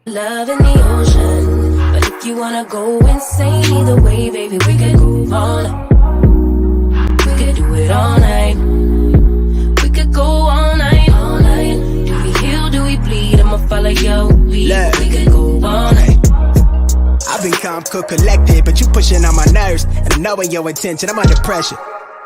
Love in the ocean, but if you wanna go insane, either way, baby, we could go all night. We could do it all night. We could go all night, all night. Do we heal, do we bleed? I'ma follow your lead. We could go all night. I've been calm, cool, collected, but you pushing on my nerves, and I'm knowing your intention, I'm under pressure.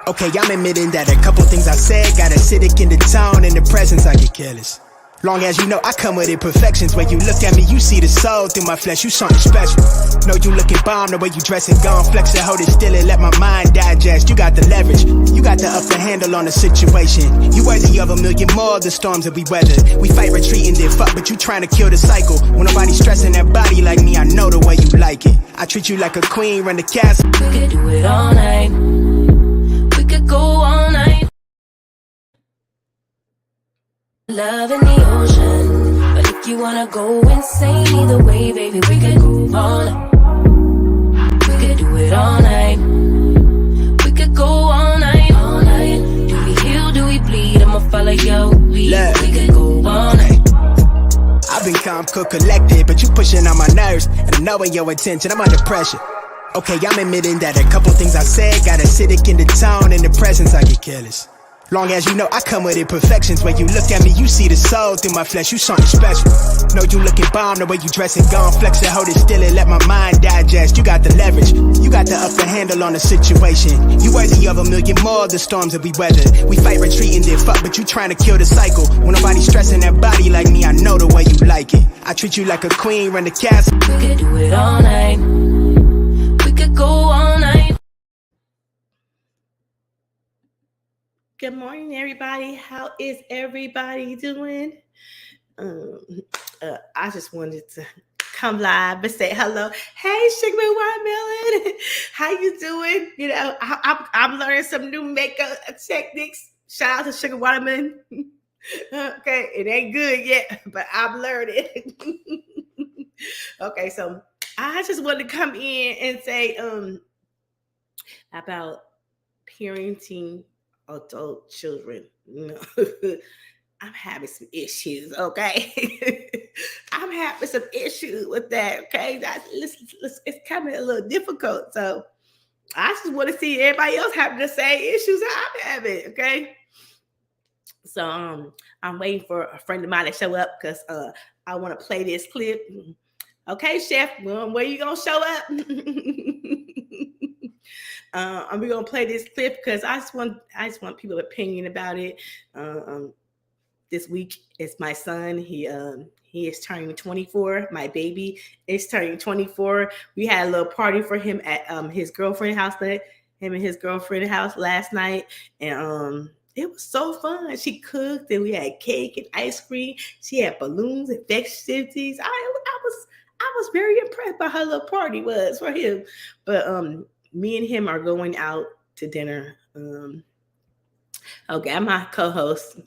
Okay, I'm admitting that a couple things I said got acidic in the tone, in the presence I get careless. Long as you know I come with imperfections. When you look at me, you see the soul through my flesh, you something special. Know you looking bomb, the way you dressing, gone, flex it, hold it still and let my mind digest. You got the leverage, you got the upper handle on the situation. You worthy of a million more of the storms that we weather. We fight retreating, then fuck, but you trying to kill the cycle. When nobody stressing that body like me, I know the way you like it. I treat you like a queen, run the castle. We could do it all night. We could go all night. Love in the ocean, but if you wanna go insane, either way, baby, we could go all night. We could do it all night. We could go all night, all night. Do we heal, do we bleed? I'ma follow your lead. We could go all night. I've been calm, cool, collected, but you pushing on my nerves, and I'm knowing your intention, I'm under pressure. Okay, I'm admitting that a couple things I said got acidic in the tone, in the presence I get careless. Long as you know I come with imperfections. When you look at me, you see the soul through my flesh, you something special. Know you looking bomb, the way you dressing, gone, flex it, hold it still and let my mind digest. You got the leverage, you got the upper handle on the situation. You worthy of a million more of the storms that we weather. We fight retreating, then fuck, but you trying to kill the cycle. When nobody stressing that body like me, I know the way you like it. I treat you like a queen, run the castle. We could do it all night. We could go all night. Good morning, everybody. How is everybody doing? I just wanted to come live and say hello. Hey, Sugar Watermelon, how you doing? You know, I'm learning some new makeup techniques. Shout out to Sugar Watermelon. Okay, it ain't good yet, but I'm learning. Okay, so I just wanted to come in and say about parenting adult children. You know, I'm having some issues, okay? I'm having some issues with that, okay? It's kind of a little difficult. So I just want to see everybody else having the same issues I'm having, okay? So I'm waiting for a friend of mine to show up because I want to play this clip. Okay, Chef, where you gonna show up? We're gonna play this clip because I just want people's opinion about it. This week is my son. He is turning 24. My baby is turning 24. We had a little party for him at his girlfriend's house. Him and his girlfriend's house last night, and it was so fun. She cooked, and we had cake and ice cream. She had balloons and festivities. I was very impressed by how her little party was for him. But me and him are going out to dinner. Okay, I'm my co-host.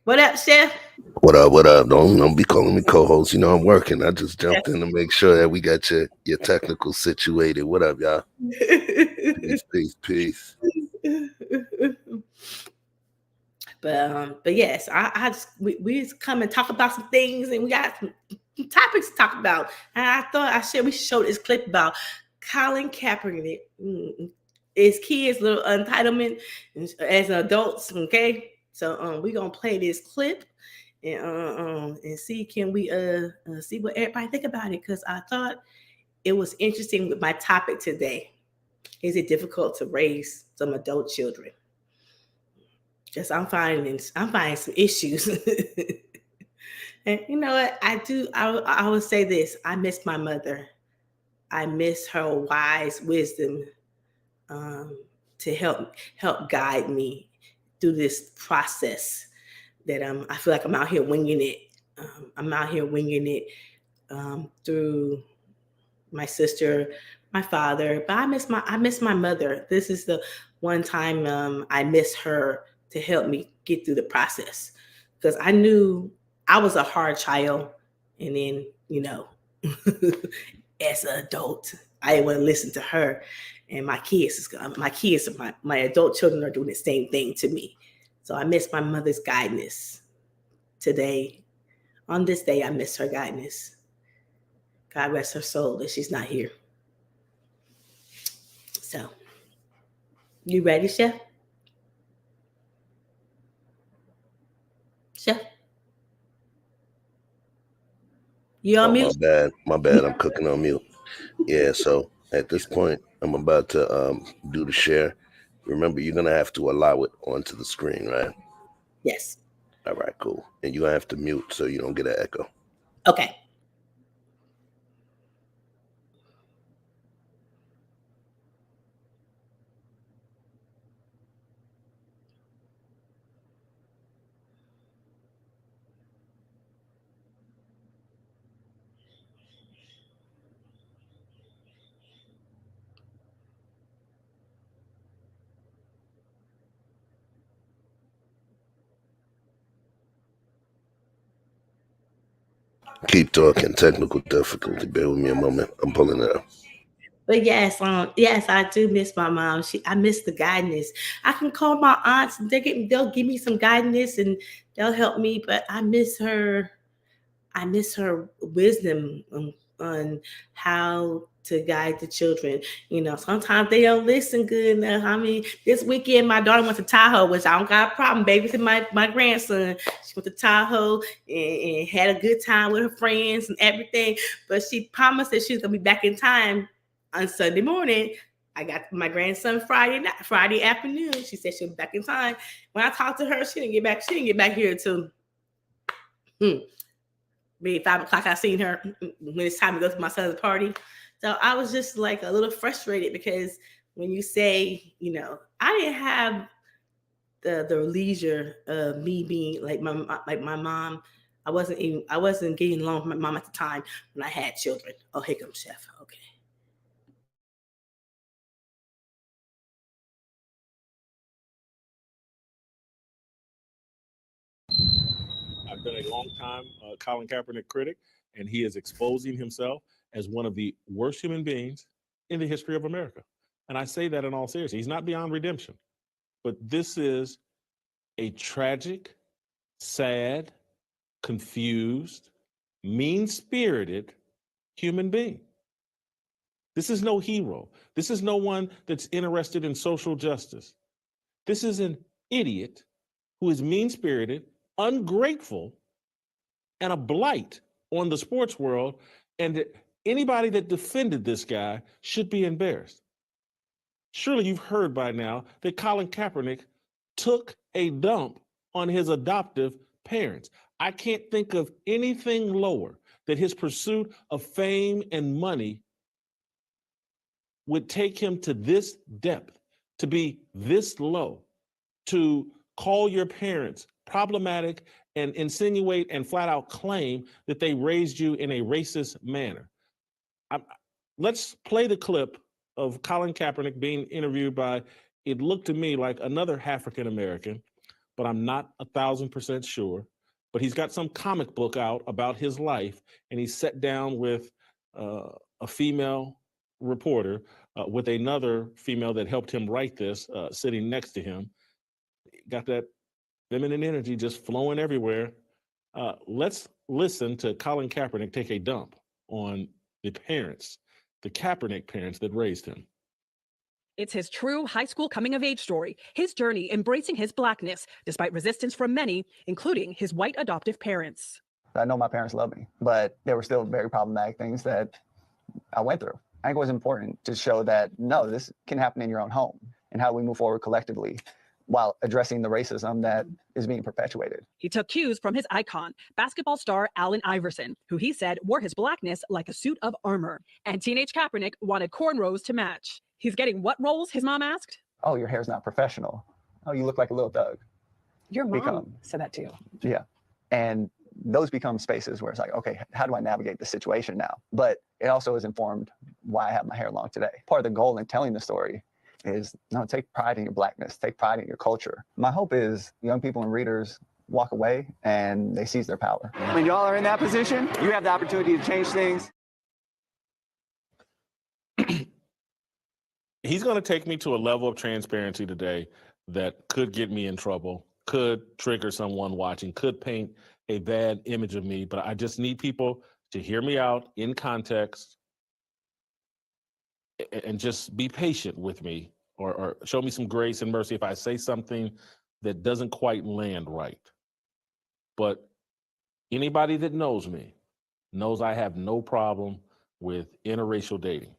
What up, Chef? What up? What up? Don't be calling me co-host. You know I'm working. I just jumped in to make sure that we got your technical situated. What up, y'all? Peace. But yes, we just come and talk about some things, and we got some topics to talk about. And I thought we should show this clip about Colin Kaepernick. His kids' little entitlement as adults. Okay, so we're gonna play this clip and see can we see what everybody think about it, because I thought it was interesting with my topic today. Is it difficult to raise some adult children? Just I'm finding some issues. And you know what? I would say this. I miss my mother. I miss her wise wisdom to help guide me through this process that I feel like I'm out here winging it. I'm out here winging it through my sister, my father, but I miss my mother. This is the one time I miss her to help me get through the process, because I knew I was a hard child, and then as an adult, I didn't want to listen to her, and my adult children are doing the same thing to me. So I miss my mother's guidance. Today, On this day, I miss her guidance. God rest her soul that she's not here. So, you ready, Chef? Chef? You on Oh, mute? my bad. I'm cooking on mute. Yeah, so at this point, I'm about to do the share. Remember, you're gonna have to allow it onto the screen, right? Yes. All right, cool. And you're gonna have to mute so you don't get an echo. Okay. Keep talking. Technical difficulty. Bear with me a moment. I'm pulling it up. But yes, I do miss my mom. I miss the guidance. I can call my aunts and they'll give me some guidance and they'll help me. But I miss her. I miss her wisdom on how to guide the children. You know, sometimes they don't listen good enough. I mean, this weekend my daughter went to Tahoe, which I don't got a problem babysitting my grandson. She went to Tahoe and had a good time with her friends and everything. But she promised that she was gonna be back in time on Sunday morning. I got my grandson Friday afternoon. She said she'll be back in time. When I talked to her, she didn't get back. She didn't get back here until maybe 5 o'clock. I seen her when it's time to go to my son's party. So I was just like a little frustrated because when you say, you know, I didn't have the leisure of me being like my mom. I wasn't getting along with my mom at the time when I had children. Oh, here comes Chef. Okay. I've been a long-time Colin Kaepernick critic, and he is exposing himself as one of the worst human beings in the history of America. And I say that in all seriousness. He's not beyond redemption, but this is a tragic, sad, confused, mean-spirited human being. This is no hero. This is no one that's interested in social justice. This is an idiot who is mean-spirited, ungrateful, and a blight on the sports world. And anybody that defended this guy should be embarrassed. Surely you've heard by now that Colin Kaepernick took a dump on his adoptive parents. I can't think of anything lower that his pursuit of fame and money would take him to this depth, to be this low, to call your parents problematic and insinuate and flat out claim that they raised you in a racist manner. Let's play the clip of Colin Kaepernick being interviewed by, it looked to me like another African American, but I'm not 1,000% sure. But he's got some comic book out about his life, and he's sat down with a female reporter, with another female that helped him write this, sitting next to him. Got that feminine energy just flowing everywhere. Let's listen to Colin Kaepernick take a dump on the parents, the Kaepernick parents that raised him. It's his true high school coming-of-age story, his journey embracing his Blackness, despite resistance from many, including his white adoptive parents. I know my parents love me, but there were still very problematic things that I went through. I think it was important to show that, no, this can happen in your own home, and how we move forward collectively while addressing the racism that is being perpetuated. He took cues from his icon, basketball star Allen Iverson, who he said wore his Blackness like a suit of armor. And teenage Kaepernick wanted cornrows to match. He's getting what roles, his mom asked? Oh, your hair's not professional. Oh, you look like a little thug. Your mom said that too. Yeah. And those become spaces where it's like, okay, how do I navigate the situation now? But it also is informed why I have my hair long today. Part of the goal in telling the story is, no, take pride in your Blackness, take pride in your culture. My hope is young people and readers walk away and they seize their power. When y'all are in that position, you have the opportunity to change things. He's going to take me to a level of transparency today that could get me in trouble, could trigger someone watching, could paint a bad image of me, but I just need people to hear me out in context and just be patient with me, or show me some grace and mercy if I say something that doesn't quite land right. But anybody that knows me knows I have no problem with interracial dating.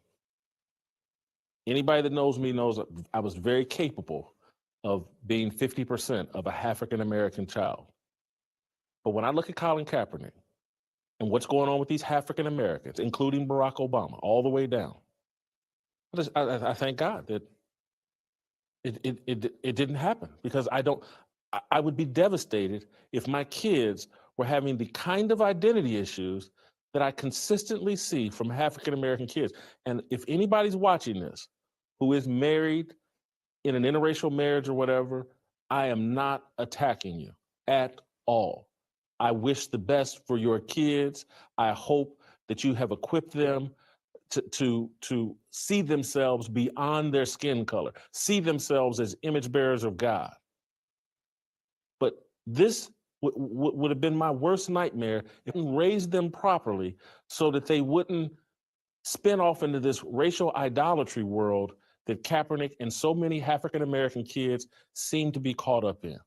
Anybody that knows me knows I was very capable of being 50% of a African-American child. But when I look at Colin Kaepernick and what's going on with these African-Americans, including Barack Obama, all the way down, I thank God that it didn't happen, because I would be devastated if my kids were having the kind of identity issues that I consistently see from African-American kids. And if anybody's watching this who is married in an interracial marriage or whatever, I am not attacking you at all. I wish the best for your kids. I hope that you have equipped them to see themselves beyond their skin color, see themselves as image bearers of God. But this would have been my worst nightmare if we raised them properly so that they wouldn't spin off into this racial idolatry world that Kaepernick and so many African-American kids seem to be caught up in.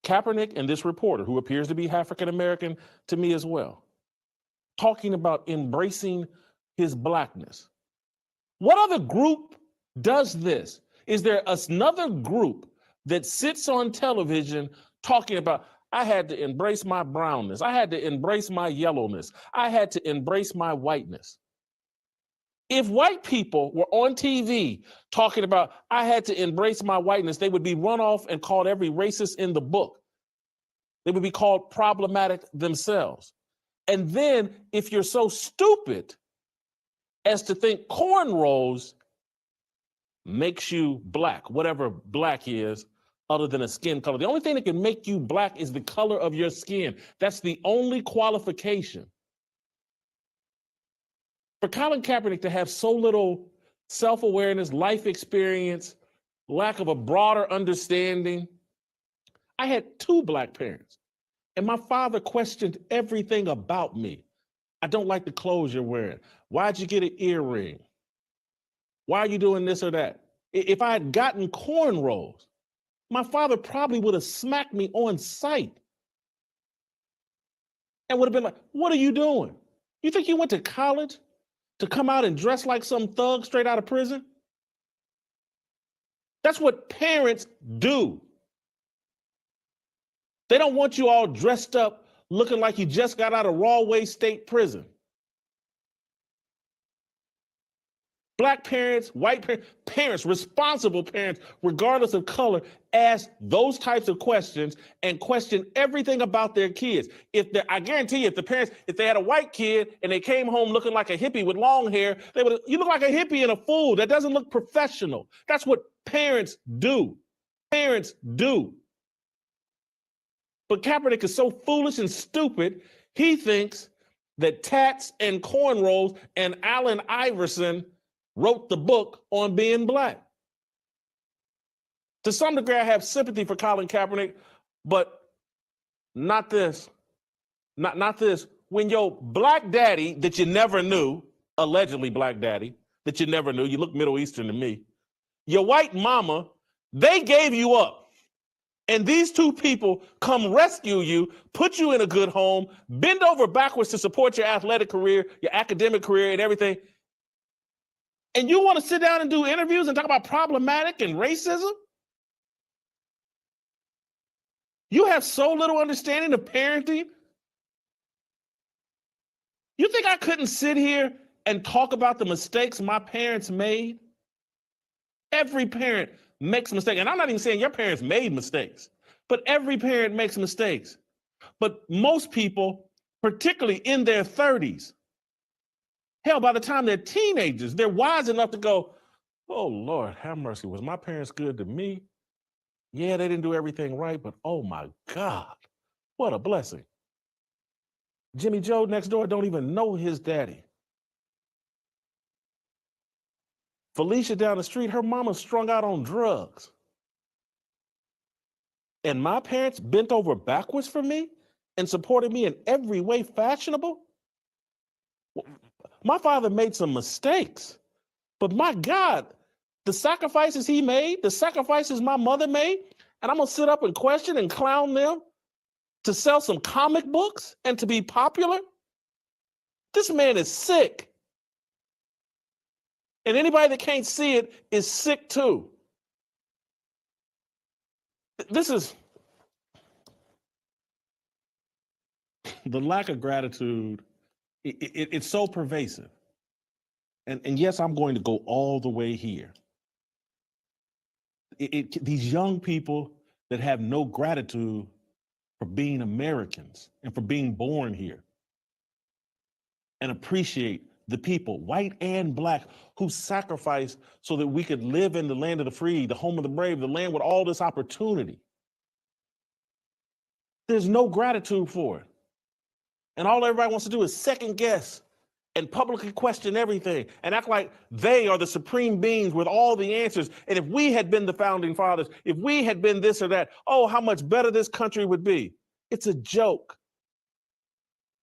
Kaepernick and this reporter, who appears to be African-American to me as well, talking about embracing his blackness. What other group does this? Is there another group that sits on television talking about, I had to embrace my brownness, I had to embrace my yellowness, I had to embrace my whiteness? If white people were on TV talking about, I had to embrace my whiteness, they would be run off and called every racist in the book. They would be called problematic themselves. And then if you're so stupid as to think cornrows makes you black, whatever black is, other than a skin color. The only thing that can make you black is the color of your skin. That's the only qualification. For Colin Kaepernick to have so little self-awareness, life experience, lack of a broader understanding. I had 2 black parents, and my father questioned everything about me. I don't like the clothes you're wearing. Why'd you get an earring? Why are you doing this or that? If I had gotten cornrows, my father probably would have smacked me on sight and would have been like, what are you doing? You think you went to college to come out and dress like some thug straight out of prison? That's what parents do. They don't want you all dressed up looking like you just got out of Rahway State Prison. Black parents, white parents, responsible parents, regardless of color, ask those types of questions and question everything about their kids. I guarantee you, if they had a white kid and they came home looking like a hippie with long hair, you look like a hippie and a fool. That doesn't look professional. That's what parents do. Parents do. But Kaepernick is so foolish and stupid, he thinks that tats and cornrows and Allen Iverson wrote the book on being black. To some degree, I have sympathy for Colin Kaepernick, but not this. Not this. When your black daddy that you never knew, allegedly black daddy, that you never knew, you look Middle Eastern to me, your white mama, they gave you up. And these 2 people come rescue you, put you in a good home, bend over backwards to support your athletic career, your academic career and everything. And you want to sit down and do interviews and talk about problematic and racism? You have so little understanding of parenting. You think I couldn't sit here and talk about the mistakes my parents made? Every parent makes mistakes. And I'm not even saying your parents made mistakes, but every parent makes mistakes. But most people, particularly in their 30s, hell, by the time they're teenagers, they're wise enough to go, oh, Lord, have mercy. Was my parents good to me? Yeah, they didn't do everything right, but oh my God, what a blessing. Jimmy Joe next door don't even know his daddy. Felicia down the street, her mama's strung out on drugs. and my parents bent over backwards for me and supported me in every way fashionable. My father made some mistakes, but my God, the sacrifices he made, the sacrifices my mother made, and I'm gonna sit up and question and clown them to sell some comic books and to be popular? This man is sick. And anybody that can't see it is sick too. This is the lack of gratitude. It's so pervasive. And yes, I'm going to go all the way here. These young people that have no gratitude for being Americans and for being born here, and appreciate the people, white and black, who sacrificed so that we could live in the land of the free, the home of the brave, the land with all this opportunity. There's no gratitude for it. And all everybody wants to do is second guess and publicly question everything and act like they are the supreme beings with all the answers. And if we had been the founding fathers, if we had been this or that, oh, how much better this country would be. It's a joke.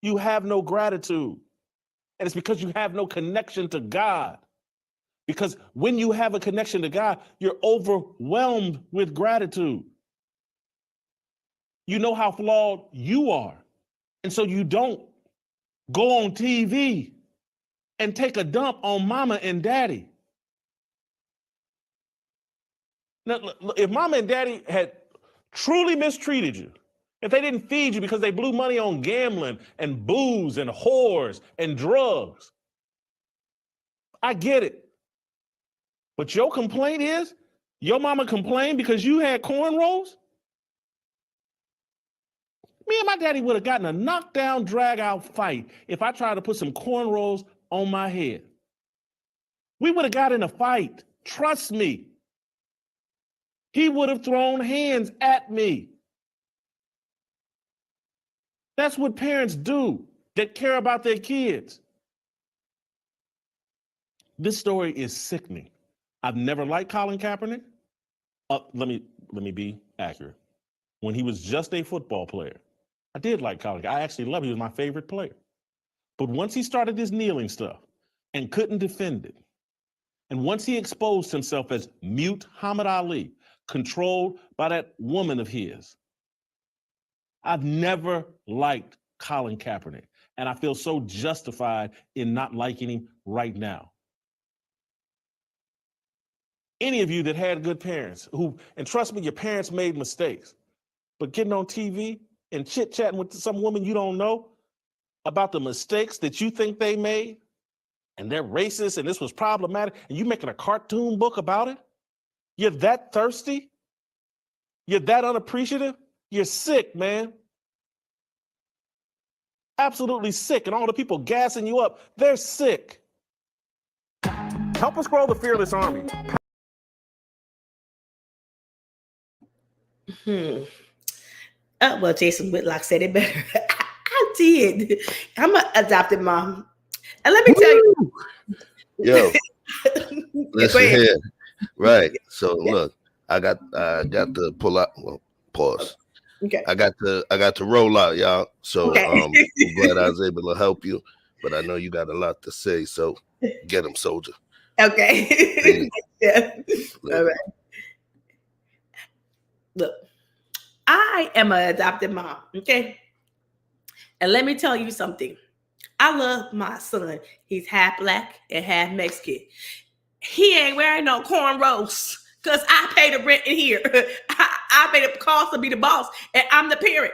You have no gratitude. And it's because you have no connection to God. Because when you have a connection to God, you're overwhelmed with gratitude. You know how flawed you are. And so you don't go on TV and take a dump on mama and daddy. Now, if mama and daddy had truly mistreated you, if they didn't feed you because they blew money on gambling and booze and whores and drugs, I get it. But your complaint is, your mama complained because you had cornrows? Me and my daddy would have gotten a knockdown, drag-out fight if I tried to put some cornrows on my head. We would have got in a fight. Trust me. He would have thrown hands at me. That's what parents do that care about their kids. This story is sickening. I've never liked Colin Kaepernick. Let me be accurate. When he was just a football player, I did like Colin. I actually loved him. He was my favorite player. But once he started this kneeling stuff and couldn't defend it, and once he exposed himself as mute Muhammad Ali, controlled by that woman of his, I've never liked Colin Kaepernick, and I feel so justified in not liking him right now. Any of you that had good parents and trust me, your parents made mistakes, but getting on TV and chit-chatting with some woman you don't know about the mistakes that you think they made, and they're racist and this was problematic, and you making a cartoon book about it? You're that thirsty? You're that unappreciative? You're sick, man. Absolutely sick. And all the people gassing you up, they're sick. Help us grow the Fearless Army. Well, Jason Whitlock said it better. I did. I'm an adopted mom. And let me tell you. Yo, listen here. Right. So look, I got to pull out. Well, pause. Okay. I got to roll out, y'all. So I'm glad I was able to help you, but I know you got a lot to say. So get him, soldier. Okay. Yeah. All right. Look, I am an adopted mom. Okay. And let me tell you something. I love my son. He's half black and half Mexican. He ain't wearing no cornrows because I pay the rent in here. I made a cost to be the boss, and I'm the parent.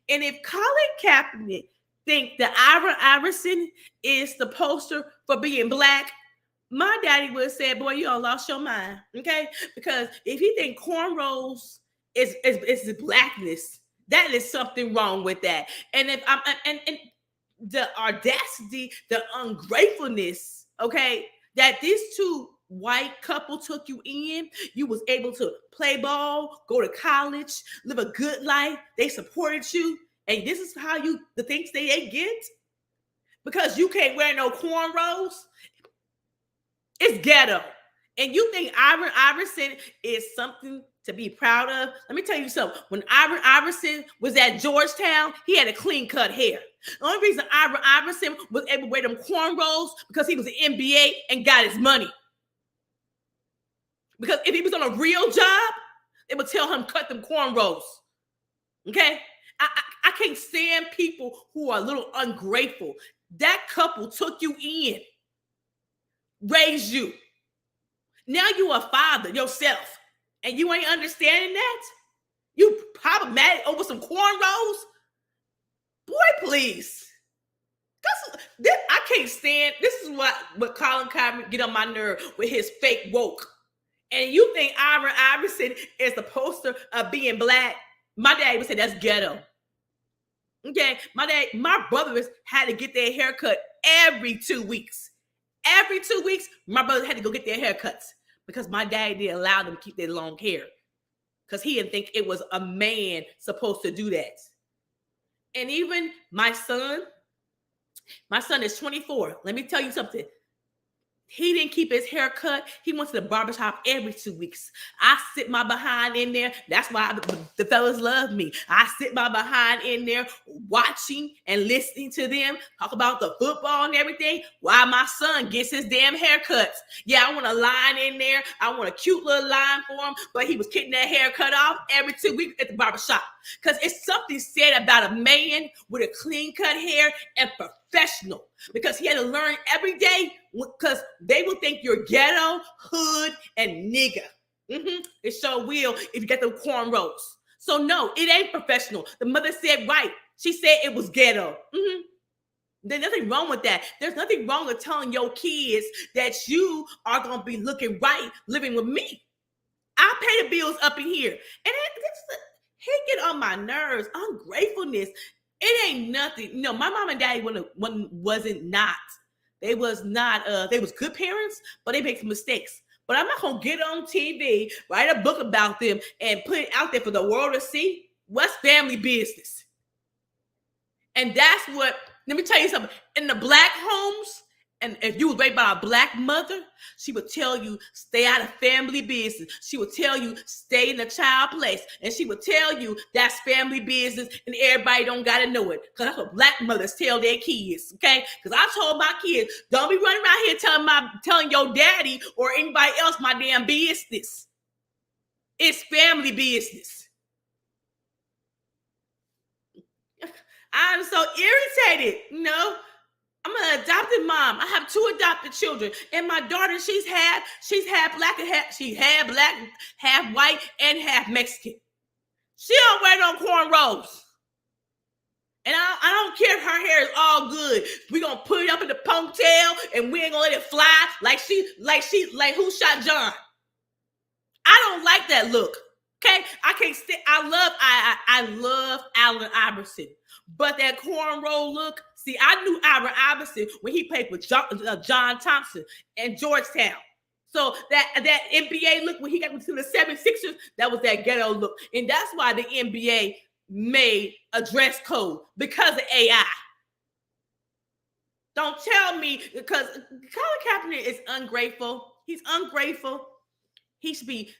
And if Colin Kaepernick think that Allen Iverson is the poster for being black, my daddy would have said, boy, you all lost your mind, okay? Because if he think cornrows is blackness, that is something wrong with that. And if I'm and the audacity, the ungratefulness, okay, that these two white couple took you in, you was able to play ball, go to college, live a good life. They supported you, and this is how the things they get because you can't wear no cornrows. It's ghetto, and you think Allen Iverson is something to be proud of. Let me tell you something. When Allen Iverson was at Georgetown, he had a clean cut hair. The only reason Allen Iverson was able to wear them cornrows because he was an NBA and got his money. Because if he was on a real job, they would tell him cut them cornrows. Okay? I can't stand people who are a little ungrateful. That couple took you in, raised you. Now you a father yourself, and you ain't understanding that? You problematic over some cornrows? Boy, please. I can't stand. This is what Colin Kaepernick get on my nerve with his fake woke. And you think Allen Iverson is the poster of being black? My dad would say that's ghetto. Okay, my brothers had to get their hair cut every 2 weeks. Every 2 weeks, my brothers had to go get their haircuts because my dad didn't allow them to keep their long hair because he didn't think it was a man supposed to do that. And even my son is 24. Let me tell you something. He didn't keep his hair cut. He went to the barbershop every 2 weeks. I sit my behind in there. That's why the fellas love me. I sit my behind in there watching and listening to them talk about the football and everything while my son gets his damn haircuts. Yeah, I want a line in there. I want a cute little line for him, but he was getting that hair cut off every 2 weeks at the barbershop. Because it's something said about a man with a clean cut hair and professional. Because he had to learn every day because they will think you're ghetto, hood, and nigga. It sure will if you get them cornrows. So no, it ain't professional. The mother said right. She said it was ghetto. There's nothing wrong with that. There's nothing wrong with telling your kids that you are going to be looking right living with me. I pay the bills up in here. And he get on my nerves. Ungratefulness. It ain't nothing. No, my mom and daddy wasn't not. They was not, they was good parents, but they make some mistakes. But I'm not going to get on TV, write a book about them, and put it out there for the world to see. What's family business? And that's what, let me tell you something. In the black homes, and if you was raised by a black mother, she would tell you, stay out of family business. She would tell you, stay in the child place. And she would tell you, that's family business, and everybody don't got to know it. Because that's what black mothers tell their kids, okay? Because I told my kids, don't be running around here telling your daddy or anybody else my damn business. It's family business. I'm so irritated, you know? I'm an adopted mom. I have 2 adopted children, and my daughter, she's half black and half white, and half Mexican. She don't wear no cornrows, and I don't care if her hair is all good. We gonna put it up in the ponytail, and we ain't gonna let it fly like Who Shot John. I don't like that look. Okay, I can't stand. I love Allen Iverson, but that cornrow look. See, I knew Allen Iverson when he played with John Thompson and Georgetown. So that NBA look when he got to the 76ers, that was that ghetto look, and that's why the NBA made a dress code because of AI. Don't tell me because Colin Kaepernick is ungrateful. He's ungrateful. He should be.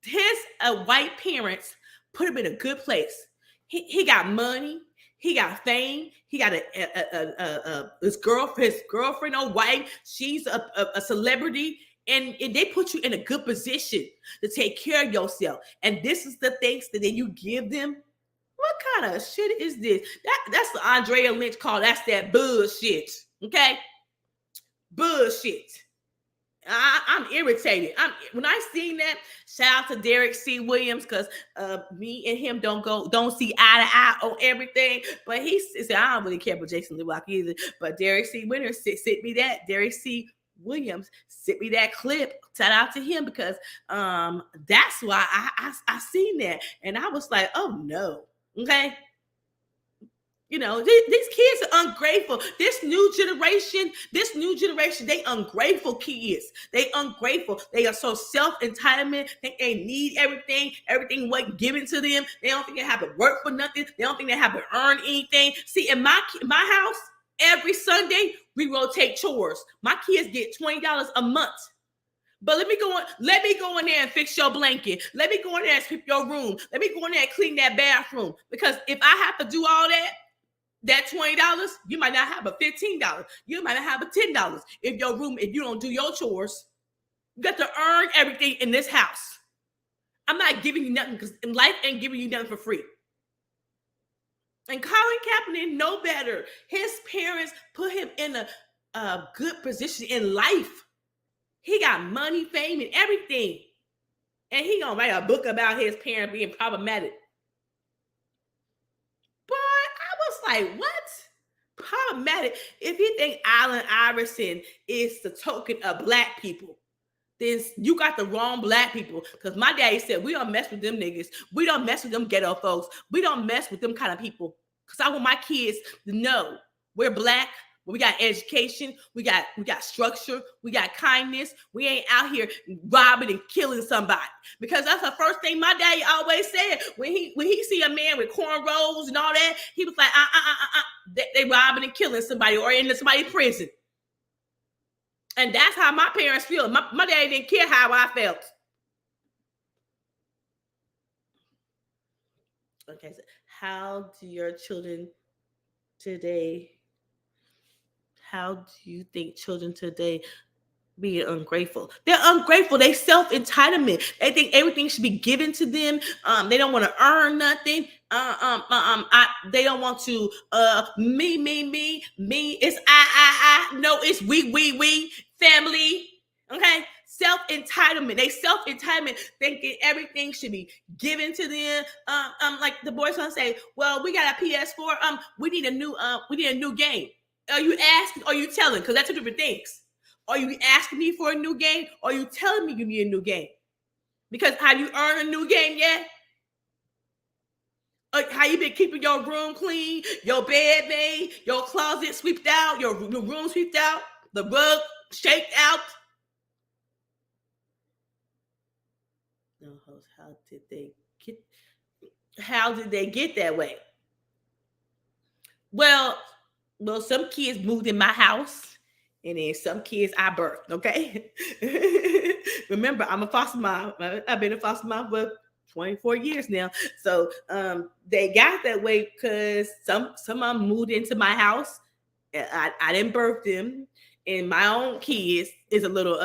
His white parents put him in a good place. He got money. He got fame. He got his girlfriend or wife. She's a celebrity, and they put you in a good position to take care of yourself. And this is the things that then you give them. What kind of shit is this? That's the Andrea Lynch call. That's that bullshit. Okay, bullshit. I'm irritated. When I seen that, shout out to Derek C. Williams, because me and him don't see eye to eye on everything. But he said, I don't really care about Jason LeBlanc either. But Derek C. Williams sent me that. Derek C. Williams sent me that clip. Shout out to him because that's why I seen that. And I was like, oh no. Okay. You know, these kids are ungrateful. This new generation, they ungrateful kids. They ungrateful. They are so self-entitlement. Think they need everything. Everything wasn't given to them. They don't think they have to work for nothing. They don't think they have to earn anything. See, in my house, every Sunday, we rotate chores. My kids get $20 a month. But let me go in there and fix your blanket. Let me go in there and sweep your room. Let me go in there and clean that bathroom. Because if I have to do all that $20, you might not have a $15. You might not have a $10. If you don't do your chores, you got to earn everything in this house. I'm not giving you nothing because life ain't giving you nothing for free. And Colin Kaepernick know better. His parents put him in a good position in life. He got money, fame, and everything. And he gonna write a book about his parents being problematic. But I was like, what? Problematic? If you think Allen Iverson is the token of black people, then you got the wrong black people. Because my daddy said, we don't mess with them niggas. We don't mess with them ghetto folks. We don't mess with them kind of people. Because I want my kids to know we're black. We got education. We got structure. We got kindness. We ain't out here robbing and killing somebody. Because that's the first thing my daddy always said. When he see a man with cornrows and all that, he was like, they robbing and killing somebody or in somebody's prison. And that's how my parents feel. My daddy didn't care how I felt. Okay, so how do you think children today being ungrateful? They're ungrateful. They self-entitlement. They think everything should be given to them. They don't want to earn nothing. They don't want to me. It's I. No, it's we. Family. Okay. Self-entitlement. They self-entitlement, thinking everything should be given to them. Like the boys gonna say, well, we got a PS4. We need a new game. Are you asking? Or are you telling? Because that's two different things. Are you asking me for a new game? Or are you telling me you need a new game? Because have you earned a new game yet? How you been keeping your room clean, your bed made, your closet swept out, your room swept out, the rug shaked out? No, how did they get that way? Well, some kids moved in my house, and then some kids I birthed. Okay, remember I'm a foster mom. I've been a foster mom for 24 years now. So they got that way because some of them moved into my house. I didn't birth them. And my own kids is a little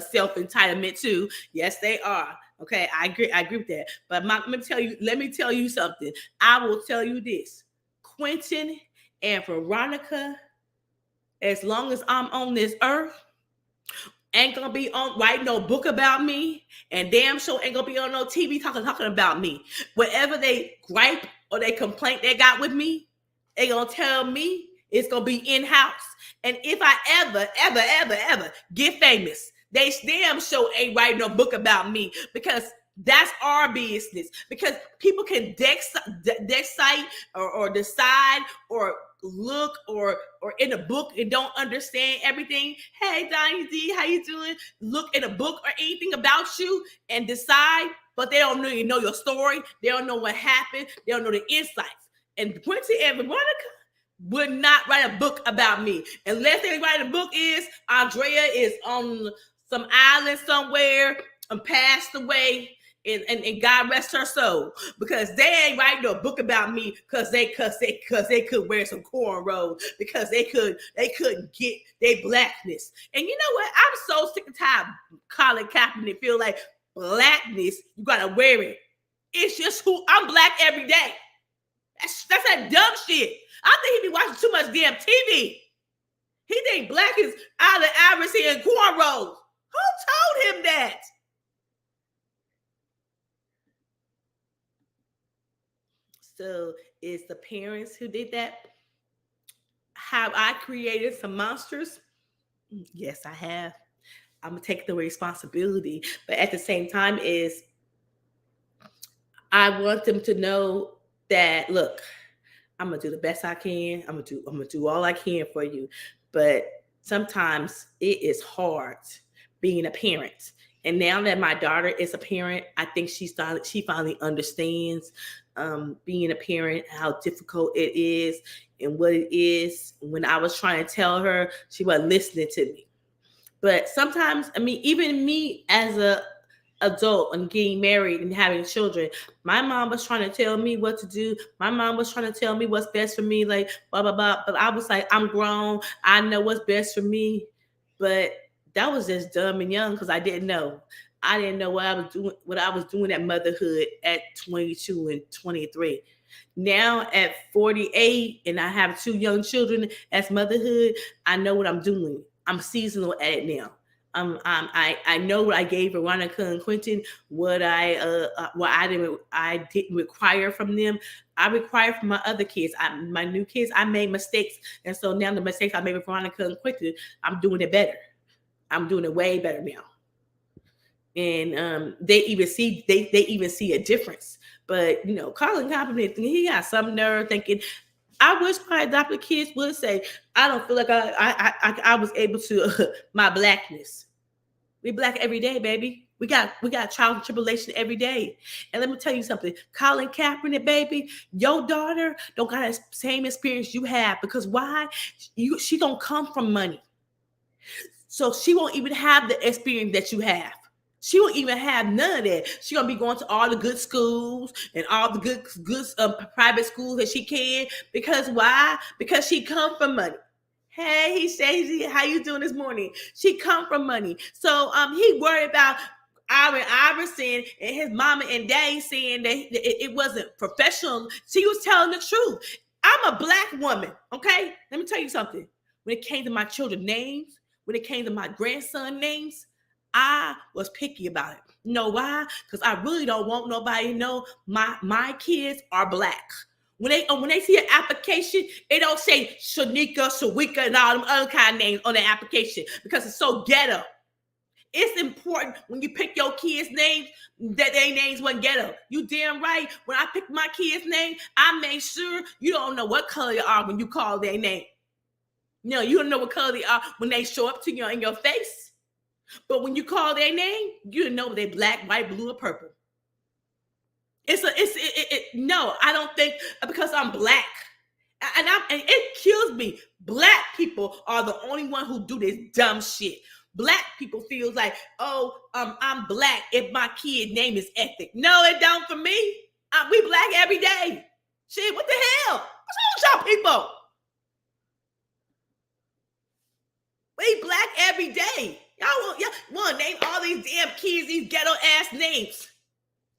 self-entitlement too. Yes, they are. Okay, I agree with that. But let me tell you something. I will tell you this. Quentin and Veronica, as long as I'm on this earth, ain't gonna be writing no book about me, and damn sure ain't gonna be on no TV talking about me. Whatever they gripe or they complaint they got with me, they gonna tell me it's gonna be in-house. And if I ever get famous, they damn sure ain't writing no book about me, because that's our business. Because people can decide or decide or look or in a book and don't understand everything. Hey, Donnie D, how you doing? Look in a book or anything about you and decide, but they don't really know your story. They don't know what happened. They don't know the insights. And Quincy and Veronica would not write a book about me unless they write a book is Andrea is on some island somewhere and passed away, and God rest her soul, because they ain't writing no book about me because they could wear some cornrows, because they couldn't get their blackness. And you know what? I'm so sick and tired of Colin Kaepernick feel like blackness, you gotta wear it. It's just who I'm black every day. That's that dumb shit. I think he be watching too much damn TV. He think black is Allen Iverson and cornrows. Who told him that? So it's the parents who did that. Have I created some monsters? Yes, I have. I'm gonna take the responsibility, but at the same time is I want them to know that, look, I'm gonna do the best I can. I'm gonna do all I can for you. But sometimes it is hard being a parent. And now that my daughter is a parent, I think she finally understands being a parent, how difficult it is and what it is. When I was trying to tell her, she wasn't listening to me. But sometimes, I mean, even me as a adult and getting married and having children, my mom was trying to tell me what to do. My mom was trying to tell me what's best for me, like blah blah blah. But I was like, I'm grown. I know what's best for me. But that was just dumb and young because I didn't know. I didn't know what I was doing at motherhood at 22 and 23. Now at 48, and I have 2 young children as motherhood, I know what I'm doing. I'm seasonal at it now. I know what I gave Veronica and Quentin, what I didn't require from them. I require from my other kids. My new kids, I made mistakes, and so now the mistakes I made with Veronica and Quentin, I'm doing it better. I'm doing it way better now, and they even see a difference. But Colin Kaepernick, he got some nerve thinking. I wish my adopted kids would say, I don't feel like I was able to my blackness. We black every day, baby. We got trials and tribulation every day. And let me tell you something. Colin Kaepernick, baby, your daughter don't got the same experience you have. Because why? She don't come from money. So she won't even have the experience that you have. She won't even have none of that. She's going to be going to all the good schools and all the good private schools that she can. Because why? Because she come from money. Hey, Shazy, how you doing this morning? She come from money. So he worried about Allen Iverson and his mama and daddy saying that it wasn't professional. She was telling the truth. I'm a black woman, okay? Let me tell you something. When it came to my children's names, when it came to my grandson names, I was picky about it. You know why? Because I really don't want nobody to know my kids are black. When they see an application, it don't say Shanika, Shawika, and all them other kind of names on the application because it's so ghetto. It's important when you pick your kids' names that their names wasn't ghetto. You damn right. When I picked my kids' name, I made sure you don't know what color they are when you call their name. No, you don't know what color they are when they show up to you in your face. But when you call their name, you know they're black, white, blue, or purple. No, I don't think because I'm black. And it kills me. Black people are the only one who do this dumb shit. Black people feels like, I'm black if my kid name is ethnic. No, it don't for me. We black every day. Shit, what the hell? What's wrong with y'all people? We black every day. Y'all want to name all these damn kids these ghetto ass names.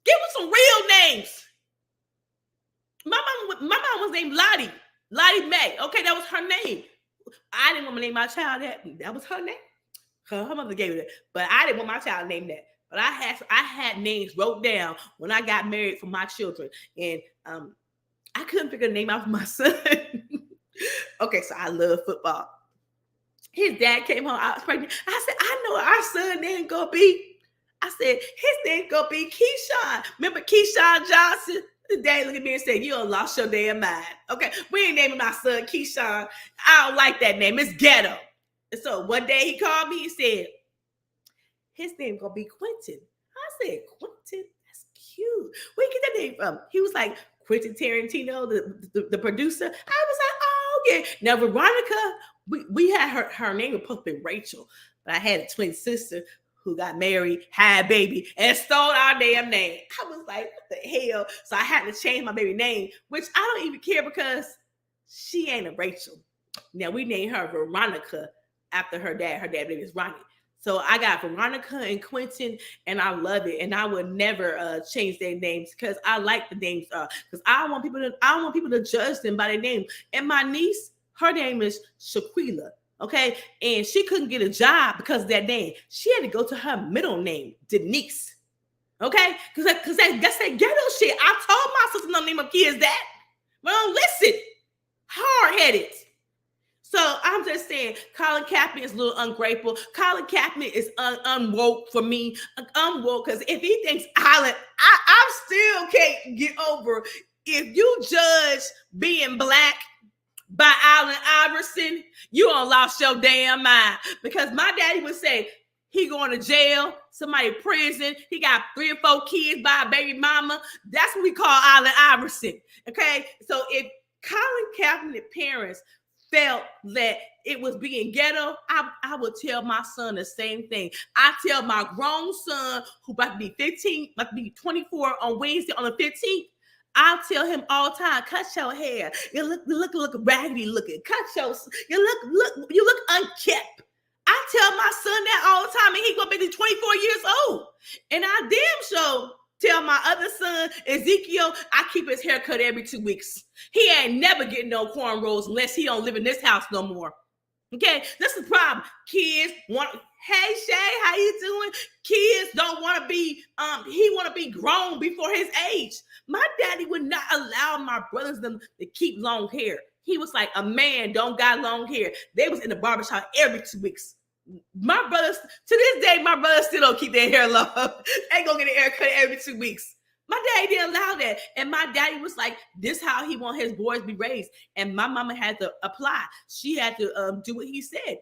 Give them some real names. My mom was named Lottie Mae. Okay, that was her name. I didn't want to name my child that. That was her name. Her mother gave it that. But I didn't want my child named that. But I had names wrote down when I got married for my children. And I couldn't figure the name out for my son. Okay, so I love football. His dad came home. I was pregnant. I said, I know our son name gonna be. I said, his name gonna be Keyshawn. Remember Keyshawn Johnson? The dad looked at me and said, you done lost your damn mind. Okay, we ain't naming my son Keyshawn. I don't like that name. It's ghetto. And so one day he called me and said, his name gonna be Quentin. I said, Quentin? That's cute. Where you get that name from? He was like, Quentin Tarantino, the producer. I was like, oh yeah. Now Veronica, we had her name was supposed to be Rachel, but I had a twin sister who got married, had a baby, and stole our damn name. I was like, what the hell? So I had to change my baby name, which I don't even care because she ain't a Rachel. Now we named her Veronica after her dad. Her dad's name is Ronnie. So I got Veronica and Quentin, and I love it. And I would never change their names because I like the names. Because I don't want people to judge them by their name. And my niece, her name is Shaquila. Okay, and she couldn't get a job because of that name. She had to go to her middle name, Denise. Okay, because that's that ghetto shit. I told my sister not name my kids that. But don't listen. Hard-headed. So I'm just saying, Colin Kaepernick is a little ungrateful. Colin Kaepernick is unwoke for me. Unwoke because if he thinks Allen, I still can't get over if you judge being black by Allen Iverson, you done lost your damn mind. Because my daddy would say, he going to jail, somebody in prison, he got 3 or 4 kids by a baby mama. That's what we call Allen Iverson. Okay? So if Colin Kaepernick parents felt that it was being ghetto, I would tell my son the same thing. I tell my grown son, who about to be 15, about to be 24 on Wednesday on the 15th, I'll tell him all the time, cut your hair. You look raggedy looking. You look unkept. I tell my son that all the time, and he's gonna be 24 years old. And I damn sure tell my other son, Ezekiel, I keep his hair cut every 2 weeks. He ain't never getting no cornrows unless he don't live in this house no more. Okay, that's the problem. Kids want, hey Shay, how you doing? Kids don't want to be, he want to be grown before his age. My daddy would not allow my brothers them to keep long hair. He was like, a man don't got long hair. They was in the barbershop every 2 weeks. My brothers, to this day, my brothers still don't keep their hair long. They gonna get a haircut every 2 weeks. My daddy didn't allow that. And my daddy was like, this how he want his boys to be raised. And my mama had to apply. She had to do what he said.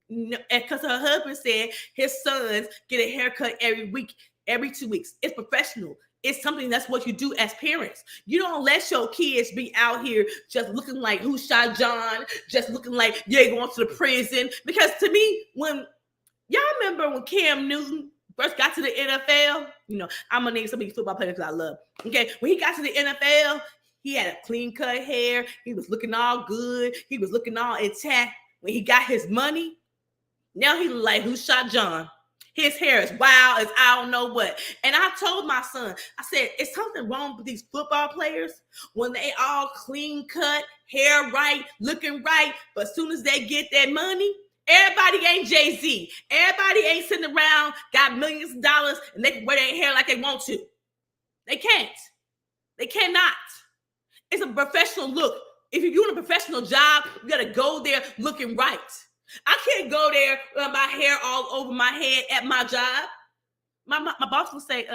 Because her husband said his sons get a haircut every week, every 2 weeks. It's professional. It's something that's what you do as parents. You don't let your kids be out here just looking like Who Shot John, just looking like you're going to the prison. Because to me, when y'all remember when Cam Newton first got to the NFL, you know, I'm gonna name some of these football players I love. Okay, when he got to the NFL, he had a clean cut hair. He was looking all good. He was looking all intact. When he got his money, now he look like Who Shot John. His hair is wild as I don't know what. And I told my son, I said, is something wrong with these football players when they all clean cut, hair right, looking right, but as soon as they get that money, everybody ain't Jay-Z. Everybody ain't sitting around, got millions of dollars, and they can wear their hair like they want to. They can't. They cannot. It's a professional look. If you're doing a professional job, you got to go there looking right. I can't go there with my hair all over my head at my job. My boss will say,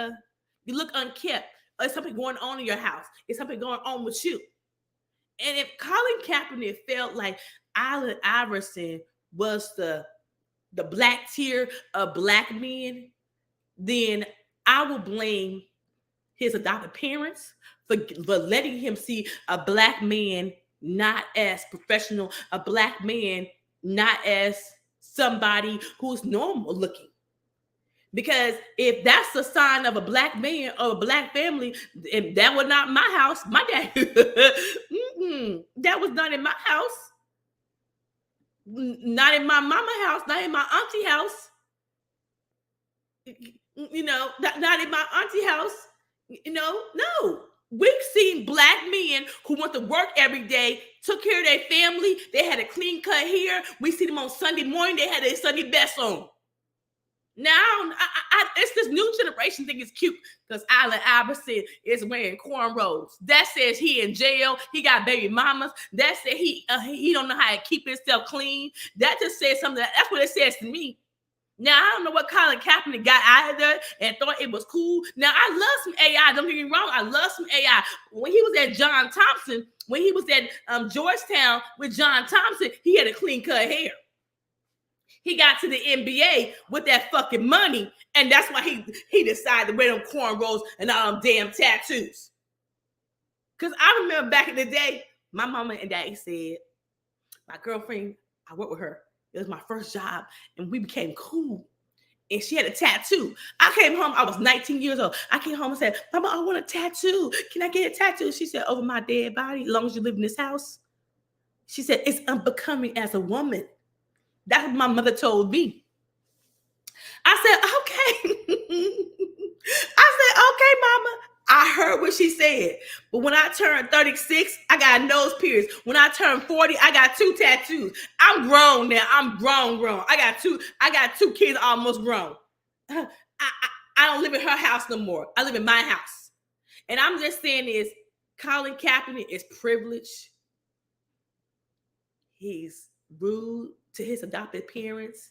you look unkept. Is something going on in your house? Is something going on with you? And if Colin Kaepernick felt like Allen Iverson was the black tier of black men, then I will blame his adopted parents for letting him see a black man not as professional, a black man not as somebody who's normal looking. Because if that's a sign of a black man or a black family, and that was not my house, my dad, that was not in my house. Not in my mama house, not in my auntie house. You know, not in my auntie house. You know, no. We've seen black men who went to work every day, took care of their family. They had a clean cut hair. We see them on Sunday morning. They had their Sunday best on. Now, it's this new generation think it's cute because Allen Iverson is wearing cornrows. That says he in jail. He got baby mamas. That says he don't know how to keep himself clean. That just says something. That's what it says to me. Now, I don't know what Colin Kaepernick got out of there and thought it was cool. Now, I love some AI. Don't get me wrong. I love some AI. When he was at John Thompson, when he was at Georgetown with John Thompson, he had a clean cut hair. He got to the NBA with that fucking money, and that's why he decided to wear them cornrows and all them damn tattoos. Because I remember back in the day, my mama and daddy said, my girlfriend, I worked with her. It was my first job, and we became cool. And she had a tattoo. I came home, I was 19 years old. I came home and said, Mama, I want a tattoo. Can I get a tattoo? She said, over my dead body, as long as you live in this house. She said, it's unbecoming as a woman. That's what my mother told me. I said, okay. I said, okay, Mama. I heard what she said. But when I turned 36, I got a nose pierce. When I turned 40, I got 2 tattoos. I'm grown now. I'm grown. I got two kids almost grown. I don't live in her house no more. I live in my house. And I'm just saying this, Colin Kaepernick is privileged. He's rude to his adopted parents.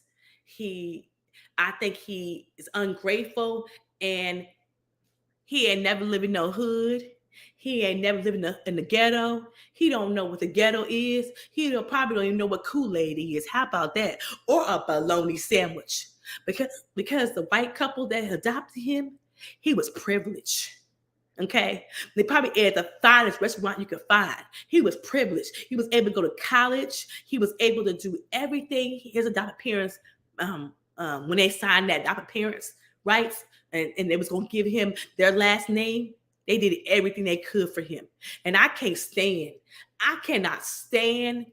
I think he is ungrateful, and he ain't never lived in no hood. He ain't never lived in the ghetto. He don't know what the ghetto is. He probably don't even know what Kool-Aid is. How about that? Or a bologna sandwich. Because the white couple that adopted him, he was privileged. Okay, they probably ate at the finest restaurant you could find. He was privileged. He was able to go to college. He was able to do everything. His adopted parents, when they signed that adopted parents rights, and they was gonna give him their last name, they did everything they could for him. And I cannot stand.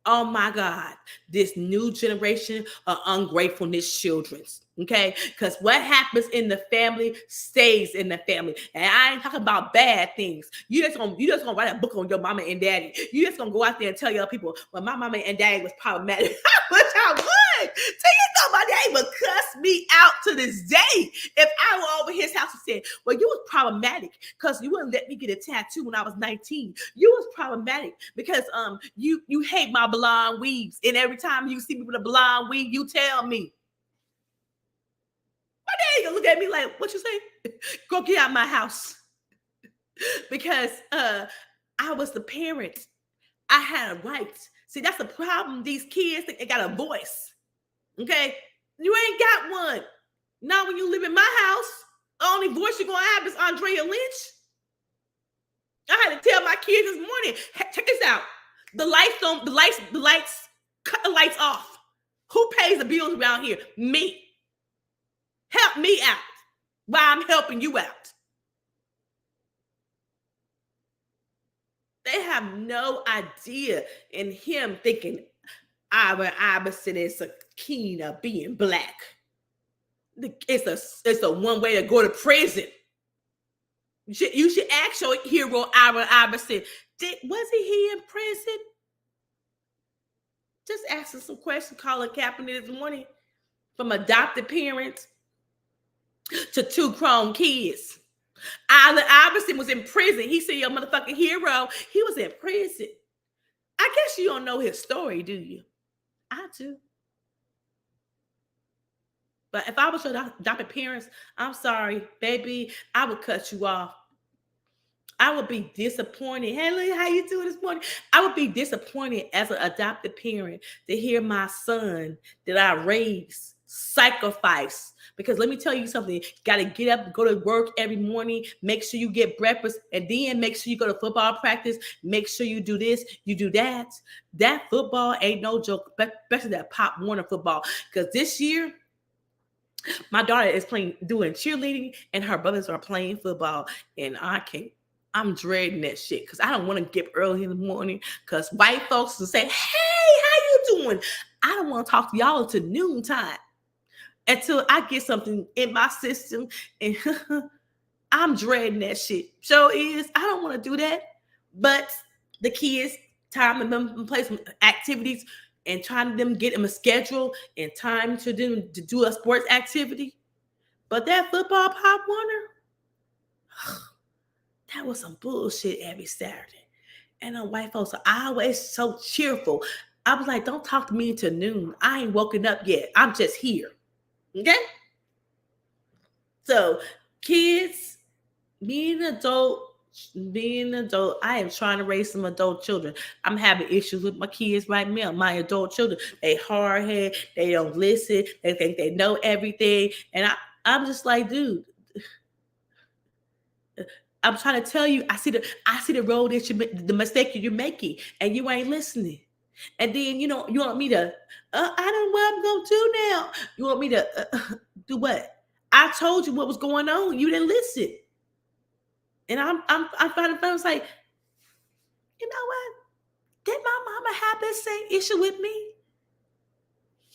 Oh my God, this new generation of ungratefulness children's. Okay, because what happens in the family stays in the family, and I ain't talking about bad things. You just gonna write a book on your mama and daddy. You just gonna go out there and tell your people, well, my mama and daddy was problematic. Which I would. So you know my daddy would cuss me out to this day if I were over his house and said, well, you was problematic because you wouldn't let me get a tattoo when I was 19. You was problematic because you hate my blonde weaves, and every time you see me with a blonde weave, you tell me. My daddy gonna look at me like, what you say? Go get out of my house. Because I was the parent. I had a right. See, that's the problem. These kids think they got a voice. Okay? You ain't got one. Not when you live in my house. The only voice you're gonna have is Andrea Lynch. I had to tell my kids this morning, hey, check this out. The lights, cut the lights off. Who pays the bills around here? Me. Help me out while I'm helping you out. They have no idea in him thinking Allen Iverson is a keen of being black. It's a one way to go to prison. You should ask your hero Allen Iverson. Was he in prison? Just asking some questions. Colin Kaepernick this morning, from adopted parents to 2 grown kids. Allen Iverson was in prison. He said, your motherfucking hero. He was in prison. I guess you don't know his story, do you? I do. But if I was your adopted parents, I'm sorry, baby, I would cut you off. I would be disappointed. Hey, look, how you doing this morning? I would be disappointed as an adopted parent to hear my son that I raised sacrifice. Because let me tell you something, you got to get up, go to work every morning, make sure you get breakfast, and then make sure you go to football practice, make sure you do this, you do that. That football ain't no joke, especially that Pop Warner football. Because this year, my daughter is doing cheerleading, and her brothers are playing football, and I'm dreading that shit because I don't want to get up early in the morning because white folks will say, hey, how you doing? I don't want to talk to y'all until noontime until I get something in my system, and I'm dreading that shit. So I don't want to do that, but the kids, time to them play some activities and trying to them get them a schedule and time to them to do a sports activity. But that football Pop Warner, that was some bullshit every Saturday. And the white folks are always so cheerful. I was like, don't talk to me until noon. I ain't woken up yet. I'm just here. Okay? So, kids, being an adult, I am trying to raise some adult children. I'm having issues with my kids right now. My adult children, they hard-headed, they don't listen, they think they know everything. And I'm just like, dude, I'm trying to tell you, I see the road that the mistake you're making, and you ain't listening. And then, you want me to, I don't know what I'm going to do now. You want me to do what? I told you what was going on. You didn't listen. And I'm finding I was like, you know what? Did my mama have that same issue with me?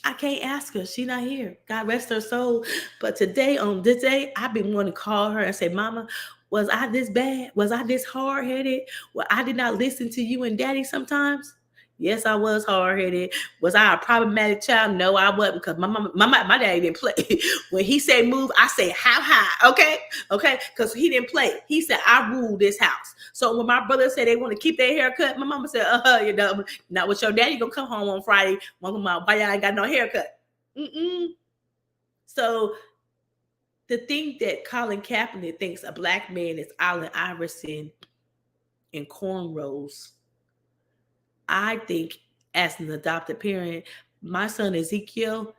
I can't ask her. She's not here. God rest her soul. But on this day, I've been wanting to call her and say, Mama, was I this bad? Was I this hard-headed? Well, I did not listen to you and Daddy sometimes. Yes, I was hard-headed. Was I a problematic child? No, I wasn't, because my daddy didn't play. When he said move, I say how high, okay? Because he didn't play. He said, I rule this house. So when my brother said they want to keep their haircut, my mama said, not with your daddy. You gonna come home on Friday. Why y'all ain't got no haircut? So the thing that Colin Kaepernick thinks a black man is Allen Iverson and cornrows, I think as an adopted parent, my son Ezekiel,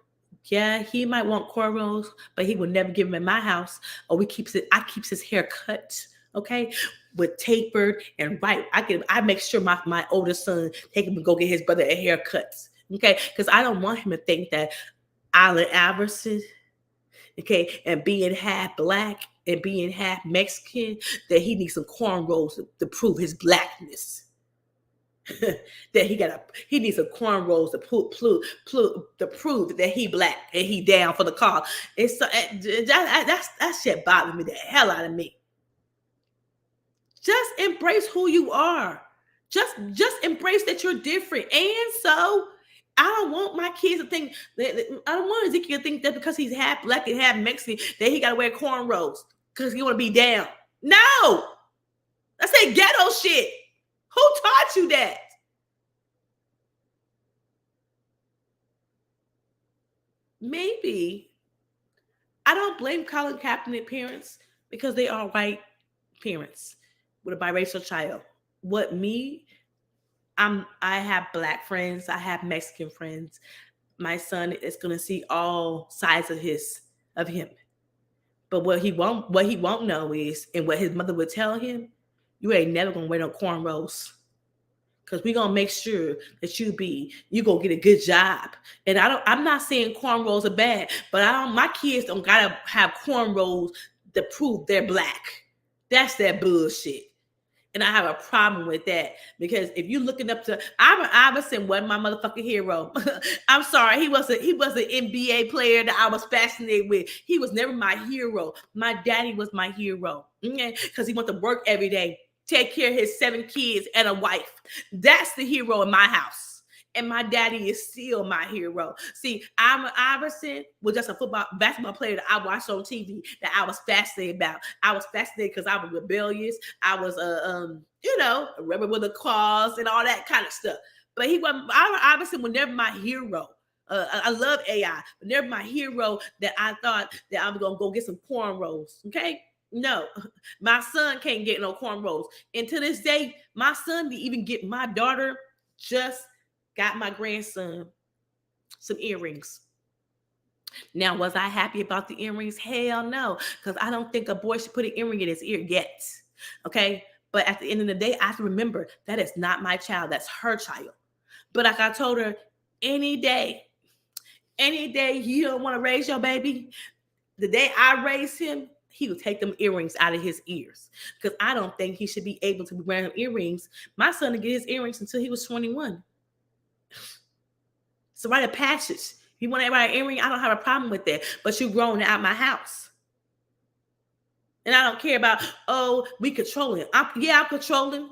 yeah, he might want cornrows, but he will never give him in my house. Or I keeps his hair cut okay, with tapered and right. I make sure my oldest son take him to go get his brother a haircut, okay, because I don't want him to think that Allen Iverson, okay, and being half black and being half Mexican, that he needs some cornrows to prove his blackness. That he needs some cornrows to prove that he black and he down for the cause. It's that shit bothers me the hell out of me. Just embrace who you are. Just embrace that you're different. And so I don't want my kids to think I don't want Ezekiel to think that because he's half black and half Mexican that he gotta wear cornrows because he want to be down. No, that's that ghetto shit. Who taught you that? Maybe I don't blame Colin Kaepernick parents because they are white parents with a biracial child. I have black friends, I have Mexican friends. My son is gonna see all sides of him. But what he won't know is, and what his mother would tell him, you ain't never gonna wear no cornrows. Because we're gonna make sure that you go get a good job. And I'm not saying cornrows are bad, but my kids don't gotta have cornrows to prove they're black. That's that bullshit. And I have a problem with that because if you're looking up to Allen Iverson, wasn't my motherfucking hero. I'm sorry, he was an NBA player that I was fascinated with. He was never my hero. My daddy was my hero, okay? Because he went to work every day, take care of his 7 kids and a wife. That's the hero in my house. And my daddy is still my hero. See, Allen Iverson was just a basketball player that I watched on TV that I was fascinated about. I was fascinated because I was rebellious. I was a rebel with a cause and all that kind of stuff. But Allen Iverson was never my hero. I love AI, but never my hero that I thought that I was gonna go get some cornrows. Okay. No, my son can't get no cornrows. And to this day, my son didn't even get my daughter just got my grandson some earrings. Now, was I happy about the earrings? Hell no, because I don't think a boy should put an earring in his ear yet. Okay, but at the end of the day, I have to remember that is not my child, that's her child. But like I told her, any day you don't want to raise your baby, the day I raise him, he will take them earrings out of his ears because I don't think he should be able to be wearing earrings. My son didn't get his earrings until he was 21. So write a passage. If you want to write an earring, I don't have a problem with that. But you're growing out my house. And I don't care about, we controlling. I'm controlling.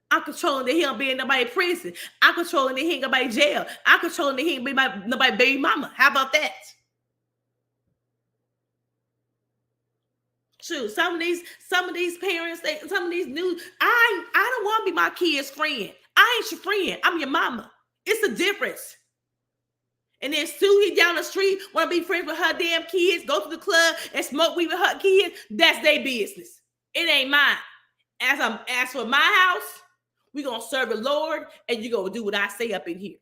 I'm controlling that he don't be in nobody's prison. I'm controlling that he ain't nobody jail. I'm controlling that he ain't be nobody baby mama. How about that? Shoot, some of these parents, some of these new, I don't want to be my kid's friend. I ain't your friend. I'm your mama. It's a difference. And then Susie down the street want to be friends with her damn kids, go to the club and smoke weed with her kids. That's their business. It ain't mine. As for my house, we're going to serve the Lord and you're going to do what I say up in here.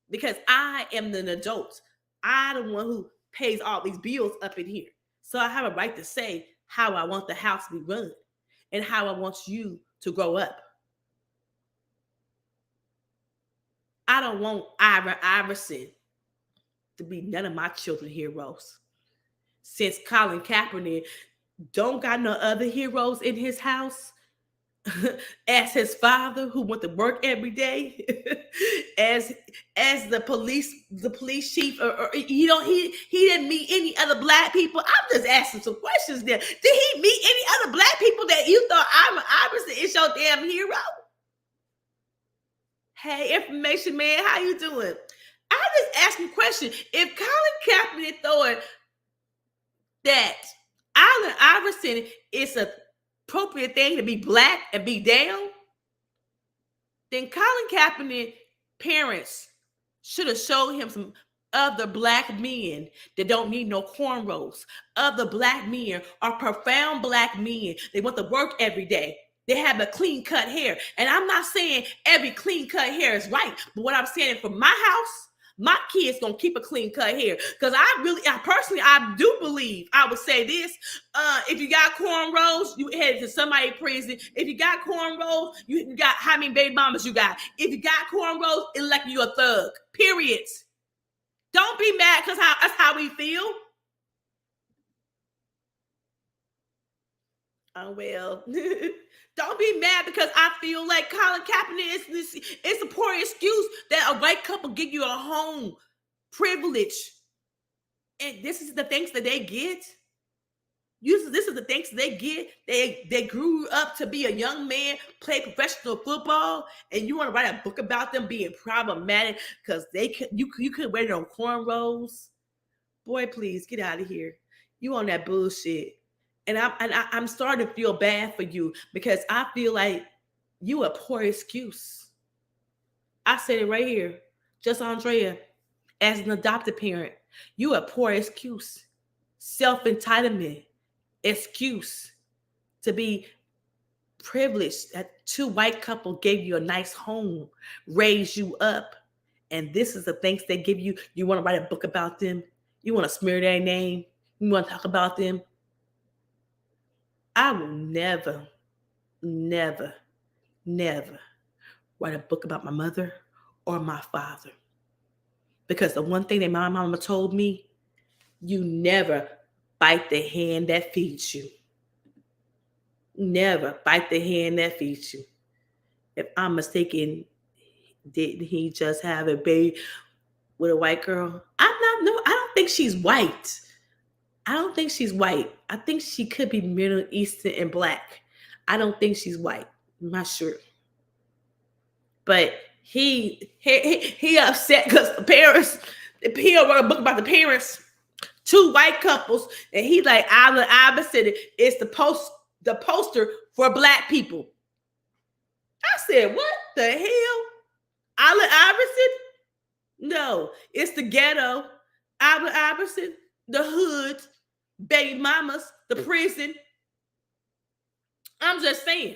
Because I am the adult. I'm the one who pays all these bills up in here. So I have a right to say how I want the house to be run and how I want you to grow up. I don't want Allen Iverson to be none of my children's heroes. Since Colin Kaepernick don't got no other heroes in his house, as his father who went to work every day, as the police chief, or he didn't meet any other black people. I'm just asking some questions there. Did he meet any other black people that you thought Allen Iverson is your damn hero? Hey, information man, how you doing? I just asking a question. If Colin Kaepernick thought that Allen Iverson is a appropriate thing to be black and be down, then Colin Kaepernick parents should have showed him some other black men that don't need no cornrows. Other black men are profound black men. They want to work every day. They have a clean cut hair. And I'm not saying every clean cut hair is right, but what I'm saying for my house, My kids gonna keep a clean cut hair because I do believe I would say this. If you got cornrows, you headed to somebody prison. If you got cornrows, you got how many baby mamas you got. If you got cornrows, it's like you a thug. Period. Don't be mad because that's how we feel. Oh well. Don't be mad because I feel like Colin Kaepernick is a poor excuse that a white couple give you a home privilege. And this is the things that they get. This is the things they get. They grew up to be a young man, play professional football, and you want to write a book about them being problematic because you could wear them cornrows. Boy, please get out of here. You on that bullshit. And I'm starting to feel bad for you because I feel like you a poor excuse. I said it right here. Just Andrea, as an adopted parent, you a poor excuse. Self-entitlement excuse to be privileged that two white couple gave you a nice home, raised you up. And this is the things they give you. You want to write a book about them. You want to smear their name. You want to talk about them. I will never, never, never write a book about my mother or my father. Because the one thing that my mama told me, you never bite the hand that feeds you. Never bite the hand that feeds you. If I'm mistaken, didn't he just have a baby with a white girl? I don't think she's white. I don't think she's white. I think she could be Middle Eastern and black. I don't think she's white. I'm not sure. But he upset because the parents, he wrote a book about the parents, two white couples, and he like Allen Iverson is the poster for black people. I said, what the hell? Allen Iverson? No, it's the ghetto. Allen Iverson, the hood, baby mamas, the prison. I'm just saying.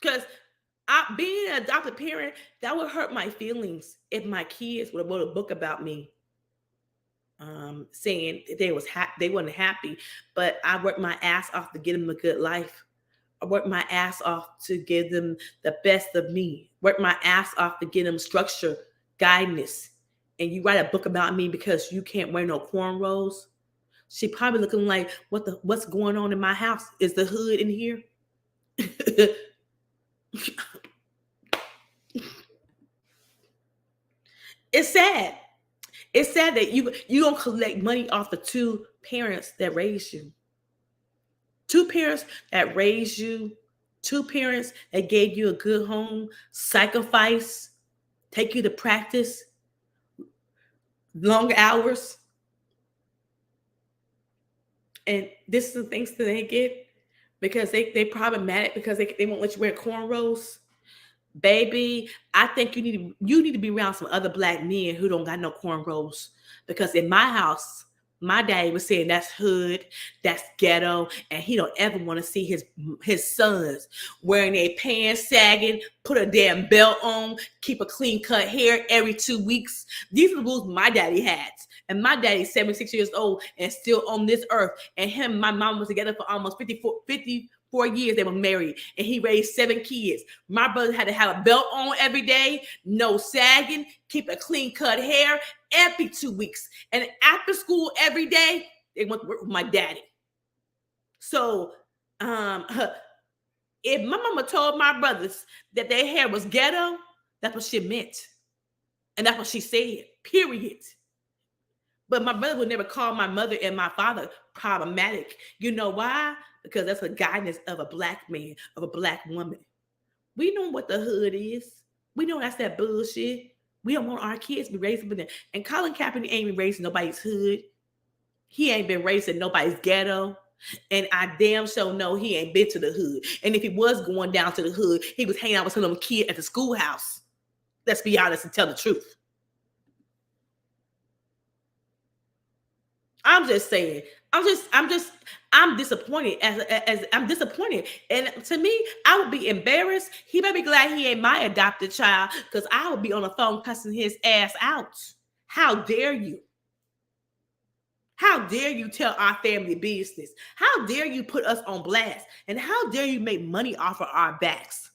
Because being an adopted parent, that would hurt my feelings if my kids would have wrote a book about me, saying they wasn't happy. But I worked my ass off to get them a good life. I worked my ass off to give them the best of me. Worked my ass off to give them structure, guidance. And you write a book about me because you can't wear no cornrows. She probably looking like, what's going on in my house? Is the hood in here? It's sad. It's sad that you don't collect money off the two parents that raised you. Two parents that raised you. Two parents that gave you a good home, sacrifice, take you to practice, long hours. And this is the things that they get because they problematic because they won't let you wear cornrows. Baby, I think you need to be around some other black men who don't got no cornrows. Because in my house, my daddy was saying that's hood, that's ghetto, and he don't ever want to see his sons wearing their pants sagging, put a damn belt on, keep a clean cut hair every 2 weeks. These are the rules my daddy had. And my daddy's 76 years old and still on this earth. And him and my mom was together for almost 54 years. They were married and he raised 7 kids. My brother had to have a belt on every day, no sagging, keep a clean cut hair every 2 weeks. And after school every day, they went to work with my daddy. So if my mama told my brothers that their hair was ghetto, that's what she meant. And that's what she said, period. But my brother would never call my mother and my father problematic. You know why? Because that's the guidance of a black man, of a black woman. We know what the hood is. We know that's that bullshit. We don't want our kids to be raised with them. And Colin Kaepernick ain't been raised in nobody's hood. He ain't been raised in nobody's ghetto. And I damn sure know he ain't been to the hood. And if he was going down to the hood, he was hanging out with some of them kids at the schoolhouse. Let's be honest and tell the truth. I'm just saying. I'm disappointed. As I'm disappointed, and to me, I would be embarrassed. He better be glad he ain't my adopted child, because I would be on the phone cussing his ass out. How dare you? How dare you tell our family business? How dare you put us on blast? And how dare you make money off of our backs?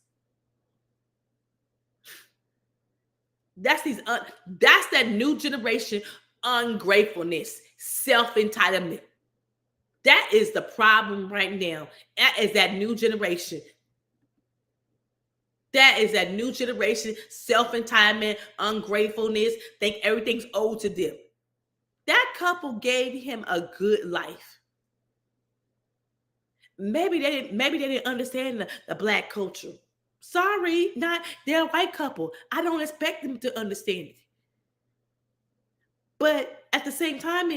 That's that new generation ungratefulness, self-entitlement. That is the problem right now. That is that new generation. That is that new generation, self-entitlement, ungratefulness, think everything's owed to them. That couple gave him a good life. Maybe they didn't understand the Black culture. Sorry, they're a white couple. I don't expect them to understand it. But at the same time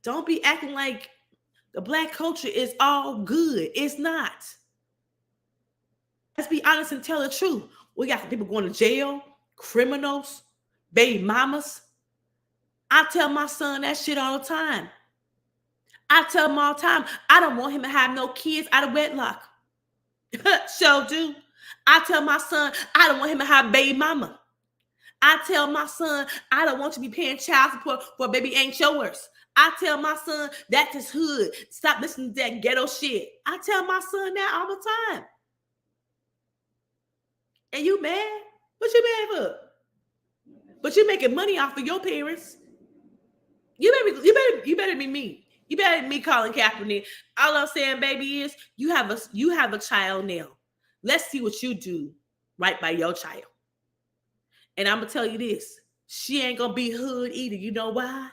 don't be acting like the Black culture is all good. It's not. Let's be honest and tell the truth. We got people going to jail, criminals, baby mamas. I tell my son that shit all the time. I tell him all the time, I don't want him to have no kids out of wedlock. So do. I tell my son, I don't want him to have baby mama. I tell my son, I don't want you to be paying child support for a baby ain't yours. I tell my son, that's his hood. Stop listening to that ghetto shit. I tell my son that all the time. And you mad? What you mad for? But you making money off of your parents. You better be me. You better be me, Colin Kaepernick. All I'm saying, baby, is you have a child now. Let's see what you do right by your child. And I'm gonna tell you this: she ain't gonna be hood either. You know why?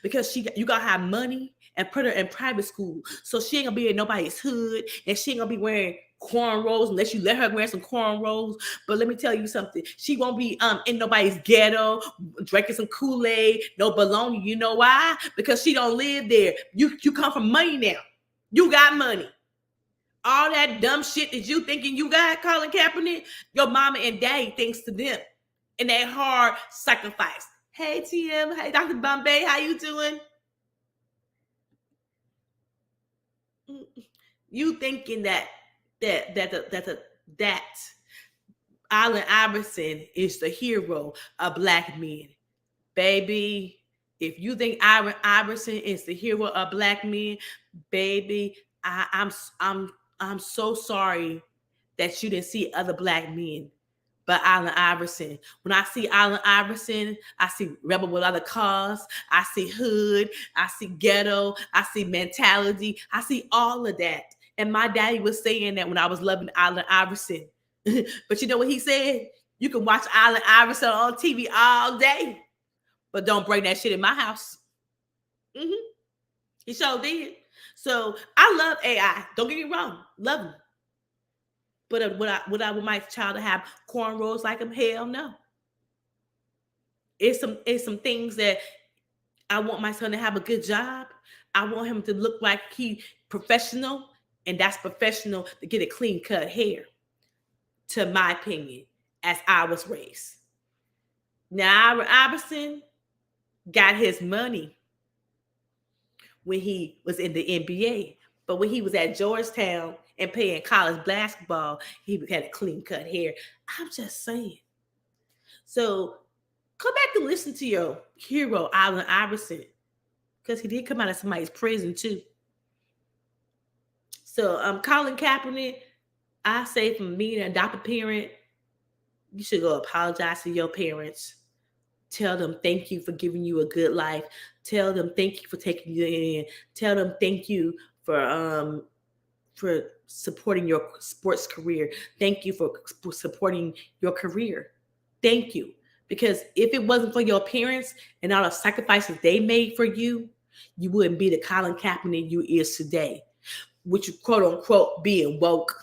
Because you gotta have money and put her in private school, so she ain't gonna be in nobody's hood, and she ain't gonna be wearing cornrows unless you let her wear some cornrows. But let me tell you something: she won't be in nobody's ghetto drinking some Kool-Aid, no baloney. You know why? Because she don't live there. You come from money now. You got money. All that dumb shit that you thinking you got, Colin Kaepernick, your mama and daddy thinks to them, and that hard sacrifice. Hey TM, hey Dr. Bombay, how you doing? You thinking that Allen Iverson is the hero of Black men, baby? If you think Allen Iverson is the hero of Black men, baby, I'm so sorry that you didn't see other Black men but Allen Iverson. When I see Allen Iverson, I see rebel without a cause. I see hood. I see ghetto. I see mentality. I see all of that. And my daddy was saying that when I was loving Allen Iverson. But you know what he said? You can watch Allen Iverson on TV all day, but don't bring that shit in my house. He sure did. So I love AI. Don't get me wrong. Love him. But would I want my child to have cornrows like him? Hell no. It's some things that I want my son to have a good job. I want him to look like he professional, and that's professional to get a clean cut hair, to my opinion, as I was raised. Now, Allen Iverson got his money when he was in the NBA. But when he was at Georgetown and playing college basketball, he had a clean cut hair. I'm just saying. So come back and listen to your hero, Allen Iverson, because he did come out of somebody's prison too. So Colin Kaepernick, I say from me, an adopted parent, you should go apologize to your parents. Tell them thank you for giving you a good life. Tell them thank you for taking you in. Tell them thank you for supporting your sports career. Thank you for supporting your career. Thank you. Because if it wasn't for your parents and all the sacrifices they made for you, you wouldn't be the Colin Kaepernick you is today, which you quote unquote being woke.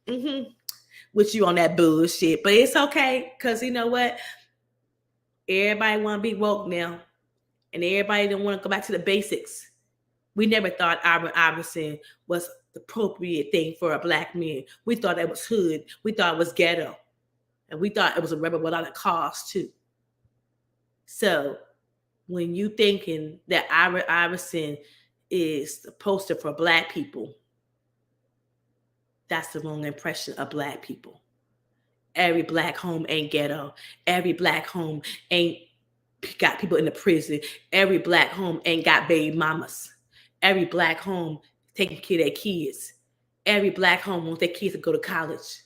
With you on that bullshit. But it's okay, because you know what? Everybody want to be woke now. And everybody don't want to go back to the basics. We never thought Allen Iverson was the appropriate thing for a Black man. We thought it was hood. We thought it was ghetto. And we thought it was a rebel without a cause too. So when you thinking that Ira Iverson is the poster for Black people, that's the wrong impression of Black people. Every Black home ain't ghetto. Every Black home ain't got people in the prison. Every Black home ain't got baby mamas. Every Black home taking care of their kids. Every Black home wants their kids to go to college.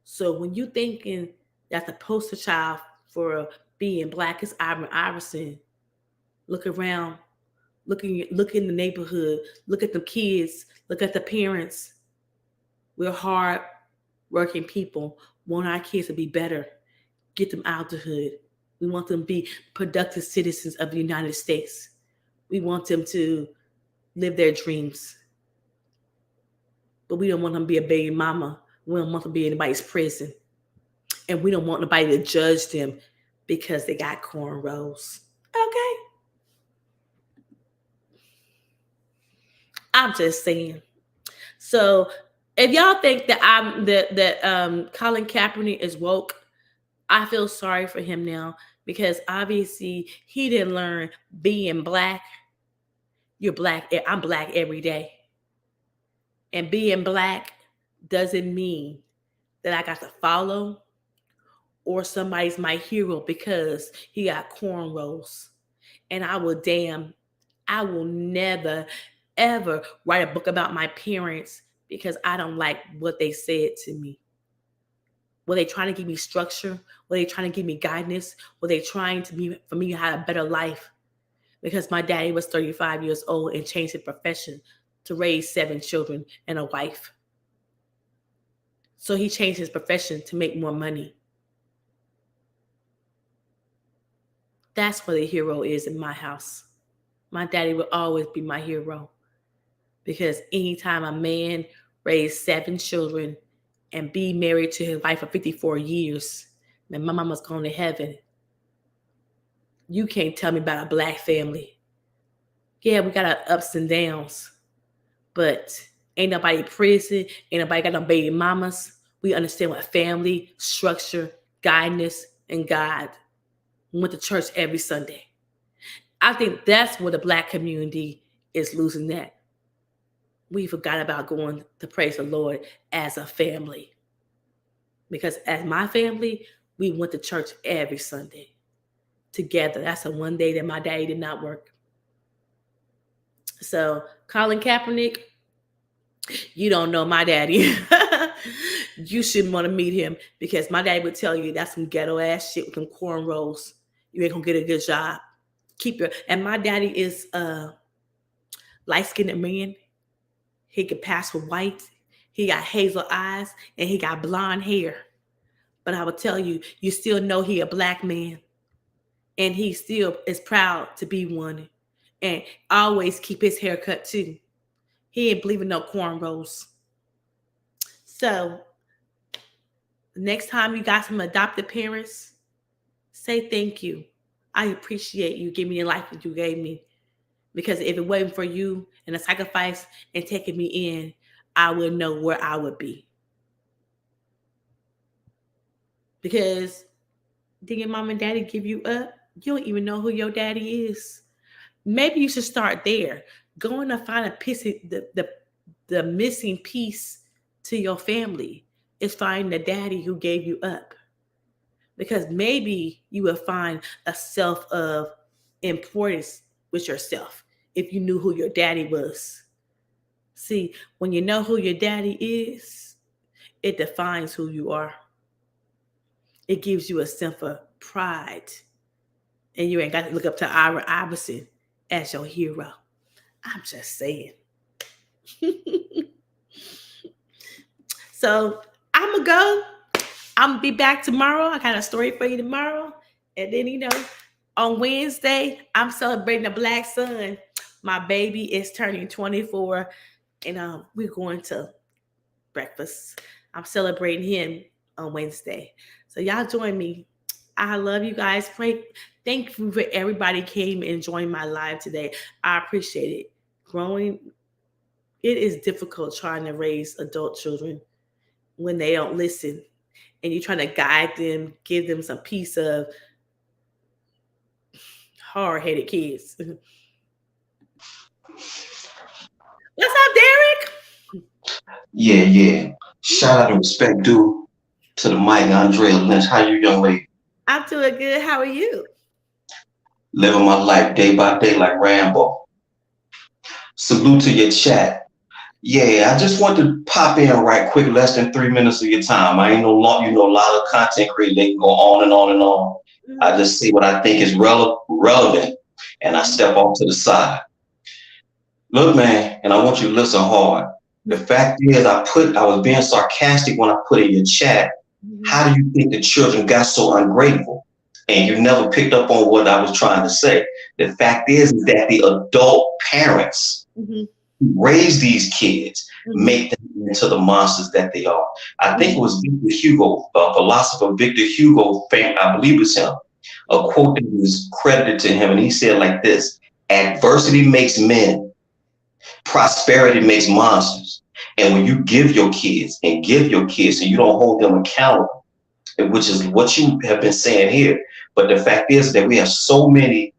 So when you thinking that the poster child for being Black is Allen Iverson, look around, look in the neighborhood, look at the kids, look at the parents. We're hard working people, want our kids to be better, get them out of the hood. We want them to be productive citizens of the United States. We want them to live their dreams. But we don't want them to be a baby mama. We don't want them to be in anybody's prison. And we don't want nobody to judge them because they got cornrows. Okay? I'm just saying. So if y'all think that Colin Kaepernick is woke, I feel sorry for him now, because obviously he didn't learn being Black. You're Black. I'm Black every day. And being Black doesn't mean that I got to follow or somebody's my hero because he got cornrows. And I will never, ever write a book about my parents because I don't like what they said to me. Were they trying to give me structure? Were they trying to give me guidance? Were they trying for me to have a better life? Because my daddy was 35 years old and changed his profession to raise 7 children and a wife. So he changed his profession to make more money. That's what a hero is in my house. My daddy will always be my hero. Because anytime a man raised 7 children and be married to his wife for 54 years, man, my mama's going to heaven. You can't tell me about a Black family. Yeah, we got our ups and downs, but ain't nobody in prison, ain't nobody got no baby mamas. We understand what family, structure, guidance, and God. We went to church every Sunday. I think that's where the Black community is losing that. We forgot about going to praise the Lord as a family. Because as my family, we went to church every Sunday together. That's the one day that my daddy did not work. So Colin Kaepernick, you don't know my daddy. You shouldn't want to meet him because my daddy would tell you that's some ghetto ass shit with them cornrows. You ain't gonna get a good job. And my daddy is a light-skinned man. He can pass for white. He got hazel eyes and he got blonde hair. But I will tell you, you still know he a Black man. And he still is proud to be one. And always keep his hair cut too. He ain't believe in no cornrows. So next time you got some adopted parents, say thank you. I appreciate you giving me the life that you gave me. Because if it wasn't for you and the sacrifice and taking me in, I would know where I would be. Because did your mom and daddy give you up? You don't even know who your daddy is. Maybe you should start there. Going to find a piece of the missing piece to your family is find the daddy who gave you up. Because maybe you will find a self of importance with yourself if you knew who your daddy was. See, when you know who your daddy is, it defines who you are. It gives you a sense of pride. And you ain't got to look up to Ira Iverson as your hero. I'm just saying. So I'm going to go. I'm going to be back tomorrow. I got a story for you tomorrow. And then, on Wednesday, I'm celebrating the Black son. My baby is turning 24. And we're going to breakfast. I'm celebrating him on Wednesday. So y'all join me. I love you guys. Thank you for everybody came and joined my live today. I appreciate it. Growing, it is difficult trying to raise adult children when they don't listen. And you're trying to guide them, give them some piece of hard-headed kids. What's up, Derek? Yeah. Shout out and respect due to the mic, Andrea Lynch. How you, young lady? I'm doing good. How are you? Living my life day by day like Rambo. Salute to your chat. Yeah, I just want to pop in right quick, less than 3 minutes of your time. I ain't no long, a lot of content creators, they can go on and on and on. I just see what I think is relevant, and I step off to the side. Look, man, and I want you to listen hard. The fact is, I was being sarcastic when I put in your chat. How do you think the children got so ungrateful? And you never picked up on what I was trying to say. The fact is that the adult parents who raise these kids make them into the monsters that they are. I think it was Victor Hugo, philosopher Victor Hugo, I believe it's him, a quote that was credited to him, and he said like this: adversity makes men, prosperity makes monsters. And when you give your kids and you don't hold them accountable, which is what you have been saying here. But the fact is that we have so many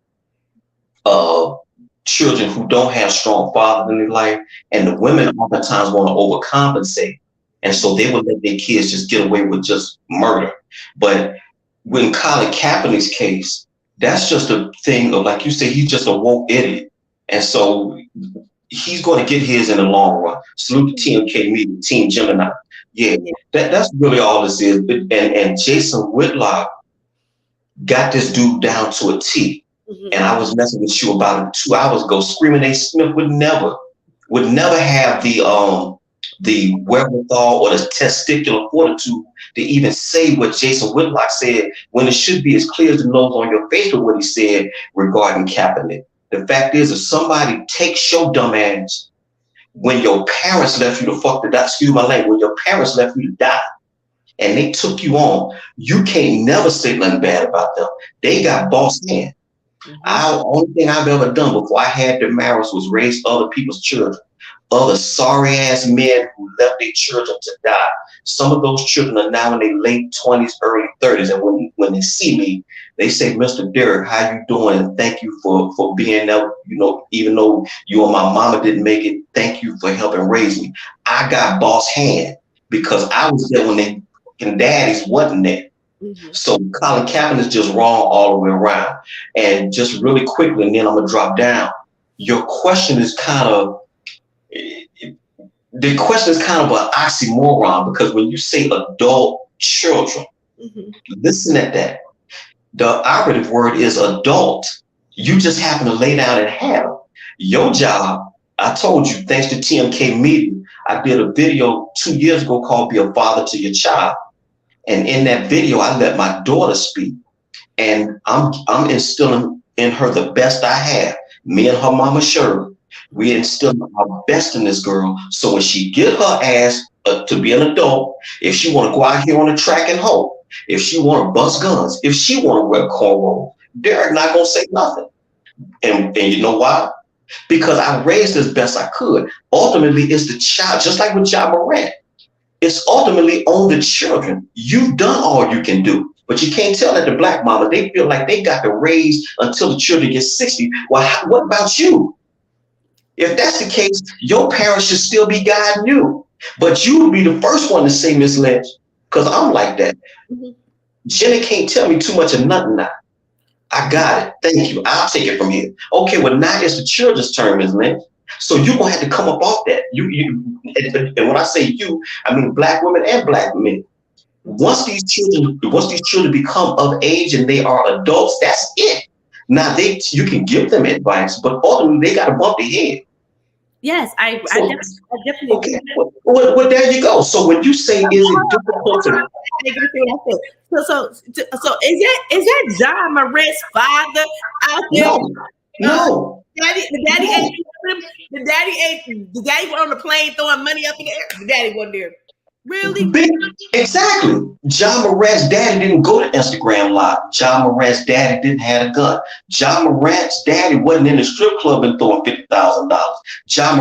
children who don't have strong fathers in their life, and the women oftentimes want to overcompensate. And so they would let their kids just get away with just murder. But when Colin Kaepernick's case, that's just a thing of, like you say, he's just a woke idiot. And so he's going to get his in the long run. Salute to TMK Media, Team Gemini. Yeah, that's really all this is. And Jason Whitlock got this dude down to a T. And I was messing with you about it 2 hours ago. Screaming A. Smith would never have the wherewithal or the testicular fortitude to even say what Jason Whitlock said, when it should be as clear as the nose on your face with what he said regarding Kaepernick. The fact is, if somebody takes your dumb ass when your parents left you to fuck to die, excuse my language, when your parents left you to die, and they took you on, you can't never say nothing bad about them. They got boss man. Only thing I've ever done before I had the marriage was raise other people's children, other sorry ass men who left their children to die. Some of those children are now in their late 20s, early 30s, and when they see me, they say, Mr. Derek, how you doing? And thank you for being there. Even though you and my mama didn't make it, thank you for helping raise me. I got boss hand because I was there when they fucking daddies wasn't there. So Colin Kaepernick is just wrong all the way around. And just really quickly, and then I'm gonna drop down. Your question is kind of an oxymoron, because when you say adult children, listen at that. The operative word is adult. You just happen to lay down and have them. Your job, I told you, thanks to TMK Media, I did a video 2 years ago called Be a Father to Your Child. And in that video, I let my daughter speak. And I'm instilling in her the best I have. Me and her mama Shirley, we instill our best in this girl. So when she get her ass to be an adult, if she want to go out here on the track and hoe, if she want to bust guns, if she want to wear cornrows, Derek not gonna say nothing. And you know why? Because I raised as best I could. Ultimately, it's the child, just like with Ja Morant. It's ultimately on the children. You've done all you can do, but you can't tell that the black mama. They feel like they got to raise until the children get 60. Well, what about you? If that's the case, your parents should still be guiding you. But you would be the first one to say, Miss Lynch, because I'm like that. Jenny can't tell me too much of nothing now. I got it. Thank you. I'll take it from here. Okay, well, now it's the children's turn, Ms. Lynch. So you're gonna have to come up off that. And when I say you, I mean black women and black men. Once these children become of age and they are adults, that's it. Now you can give them advice, but ultimately they gotta bump their head. Yes, I definitely okay. Well, there you go. So when you say, is it difficult to? So is that Ja Morant's father out there? No. The daddy went on the plane throwing money up in the air. The daddy wasn't there. Really? Exactly. Ja Morant's daddy didn't go to Instagram Live. Ja Morant's daddy didn't have a gun. Ja Morant's daddy wasn't in the strip club and throwing $50,000. Ja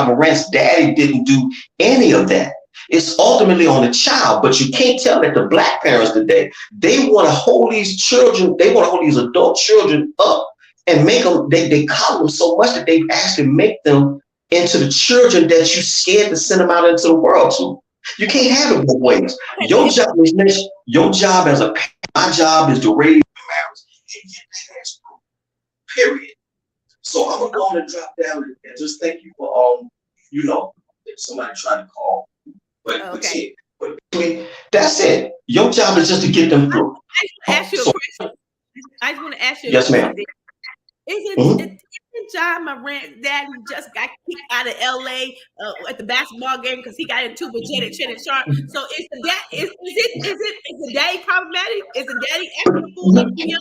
Morant's daddy didn't do any of that. It's ultimately on the child, but you can't tell that the black parents today, they want to hold these children, they want to hold these adult children up and make them, they coddle them so much that they actually make them into the children that you scared to send them out into the world to. You can't have it both ways. Your job is your job as a parent, my job is to raise parents and get their ass through. Period. So I'm going to drop down and just thank you for you know, if somebody tried to call. But, Okay. but that's it. Your job is just to get them through. I just want to ask you a question. I just want to ask you a Yes, question. ma'am. Isn't John Morant's daddy just got kicked out of LA at the basketball game because he got into with Janet Sharp? So is the daddy problematic? Is the daddy acting a fool like him?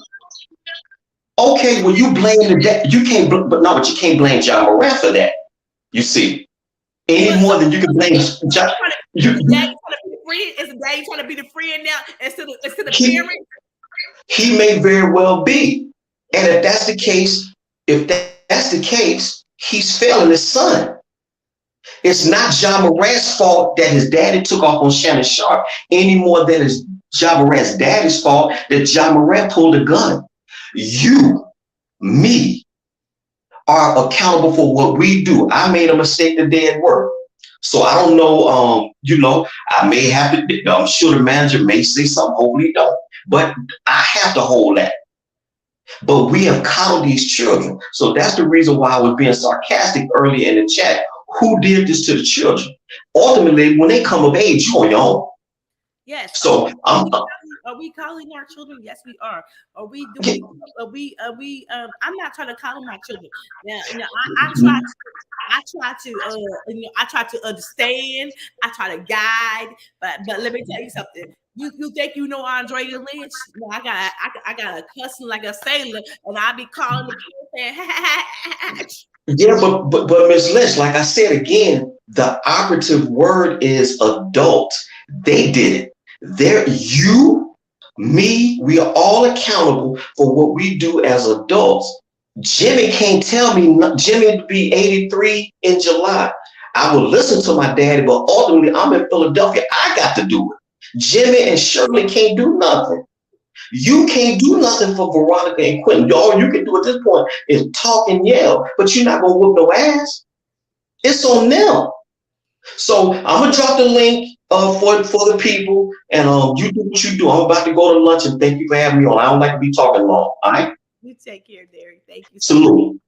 Okay, well, you blame the dad. You can't, but you can't blame John Morant for that. You see, any more than you can blame John. Is the daddy trying to be the friend? Is the daddy trying to be the friend now instead of parent? He may very well be, and if that's the case, he's failing his son. It's not John Morant's fault that his daddy took off on Shannon Sharp any more than it's John Morant's daddy's fault that John Morant pulled a gun. You, me, are accountable for what we do. I made a mistake today at work. So I don't know, I may have to, I'm sure the manager may say something, hopefully he don't. But I have to hold that. But we have coddled these children. So that's the reason why I was being sarcastic earlier in the chat. Who did this to the children? Ultimately, when they come of age, you're on your own. Yes. So are we calling our children? Yes, we are. Are we doing? I'm not trying to call my children. Now, I try to understand. I try to guide. But let me tell you something. You think you know Andrea Lynch? No, I got a cussing like a sailor, and I be calling the kids saying, yeah, but Ms. Lynch, like I said again, the operative word is adult. They did it. You, me, we are all accountable for what we do as adults. Jimmy can't tell me, Jimmy would be 83 in July. I will listen to my daddy, but ultimately I'm in Philadelphia. I got to do it. Jimmy and Shirley can't do nothing. You can't do nothing for Veronica and Quentin. All you can do at this point is talk and yell, but you're not going to whoop no ass. It's on them. So I'm going to drop the link for the people, and you do what you do. I'm about to go to lunch, and thank you for having me on. I don't like to be talking long. All right? You take care, Derek. Thank you. Salute.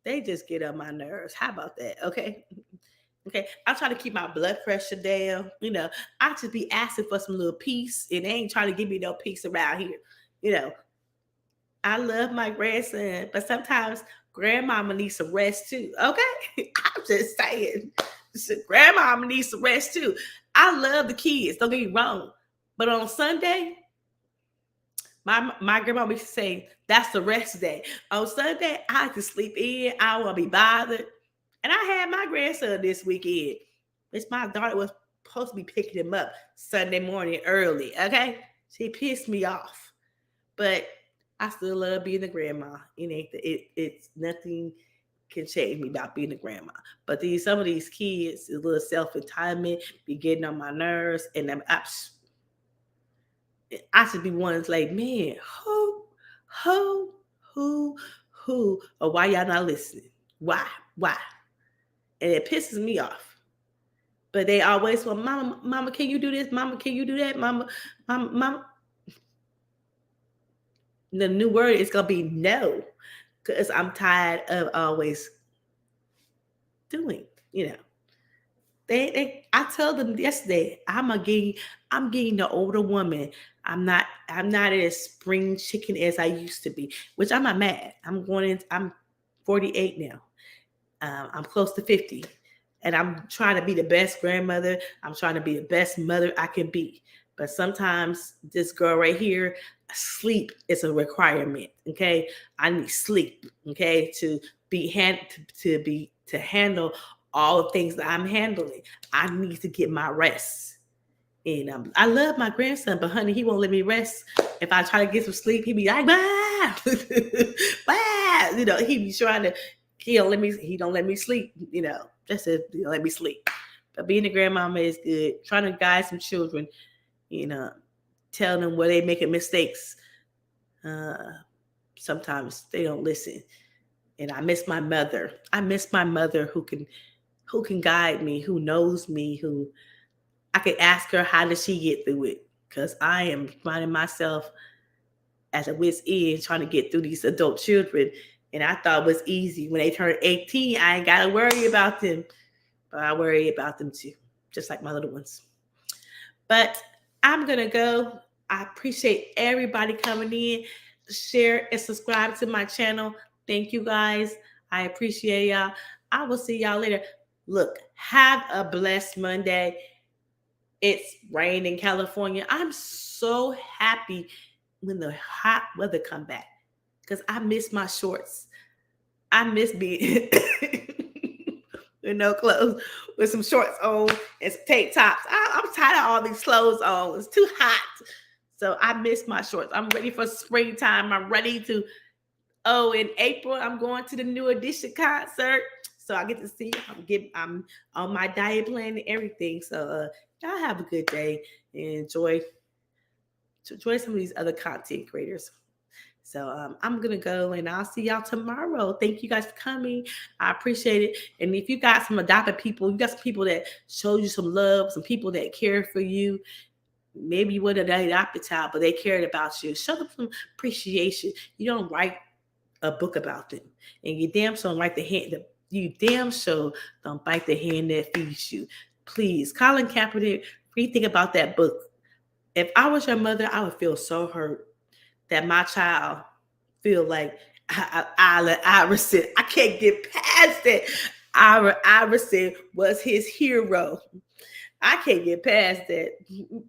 They just get on my nerves. How about that? Okay. Okay, I try to keep my blood pressure down. I just be asking for some little peace, and they ain't trying to give me no peace around here. I love my grandson, but sometimes grandmama needs some rest too. Okay, I'm just saying, grandmama needs some rest too. I love the kids. Don't get me wrong, but on Sunday, my grandma used to say that's the rest day. On Sunday, I can sleep in. I don't want to be bothered. And I had my grandson this weekend, which my daughter was supposed to be picking him up Sunday morning early, okay? She pissed me off. But I still love being a grandma. It's nothing can change me about being a grandma. But some of these kids, a little self-entitlement, be getting on my nerves. And I should be one that's like, man, who? Or why y'all not listening? Why? And it pisses me off. But they always want, Mama, can you do this? Mama, can you do that? Mama. The new word is going to be no. Because I'm tired of always doing, I told them yesterday, I'm getting the older woman. I'm not as spring chicken as I used to be, which I'm not mad. I'm 48 now. I'm close to 50, and I'm trying to be the best grandmother. I'm trying to be the best mother I can be. But sometimes this girl right here, sleep is a requirement. Okay, I need sleep. Okay, to handle all the things that I'm handling. I need to get my rest. And I love my grandson, but honey, he won't let me rest. If I try to get some sleep, he be like, bah! Bah! He be trying to. He don't let me sleep, just to let me sleep. But being a grandmama is good. Trying to guide some children, tell them where they making mistakes. Sometimes they don't listen. And I miss my mother. I miss my mother who can guide me, who knows me, who I could ask her how did she get through it. Because I am finding myself at a wit's end trying to get through these adult children. And I thought it was easy. When they turn 18, I ain't got to worry about them. But I worry about them too, just like my little ones. But I'm going to go. I appreciate everybody coming in. Share and subscribe to my channel. Thank you guys. I appreciate y'all. I will see y'all later. Look, have a blessed Monday. It's rain in California. I'm so happy when the hot weather come back because I miss my shorts. I miss being with no clothes, with some shorts on and some tank tops. I'm tired of all these clothes on. It's too hot. So I miss my shorts. I'm ready for springtime. I'm ready to, in April, I'm going to the New Edition concert. So I get to see, I'm on my diet plan and everything. So y'all have a good day and enjoy some of these other content creators. So I'm going to go and I'll see y'all tomorrow. Thank you guys for coming. I appreciate it. And if you got some adopted people, you got some people that showed you some love, some people that care for you. Maybe you would have adopted a child, but they cared about you. Show them some appreciation. You don't write a book about them. And you damn sure don't write you damn sure don't bite the hand that feeds you. Please, Colin Kaepernick, rethink about that book. If I was your mother, I would feel so hurt that my child feel like Allen Iverson. I can't get past that. Allen Iverson was his hero. I can't get past that.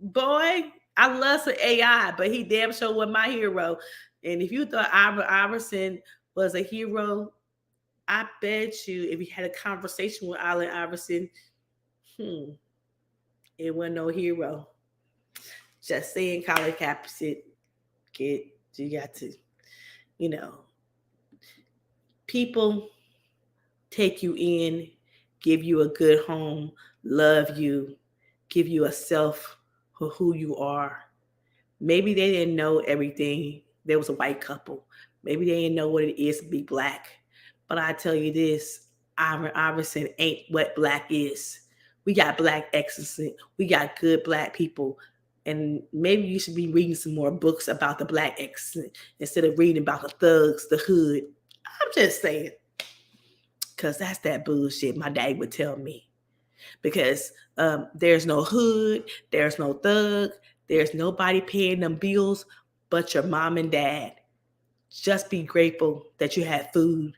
Boy, I love some AI, but he damn sure was my hero. And if you thought Allen Iverson was a hero, I bet you if you had a conversation with Allen Iverson, it wasn't no hero. Just saying, Colin Kaepernick, you got to, people take you in, give you a good home, love you, give you a self for who you are. Maybe they didn't know everything. There was a white couple. Maybe they didn't know what it is to be Black. But I tell you this, Allen Iverson ain't what Black is. We got Black excellence. We got good Black people. And maybe you should be reading some more books about the Black excellence instead of reading about the thugs, the hood. I'm just saying. Because that's that bullshit my dad would tell me. Because there's no hood, there's no thug, there's nobody paying them bills but your mom and dad. Just be grateful that you had food,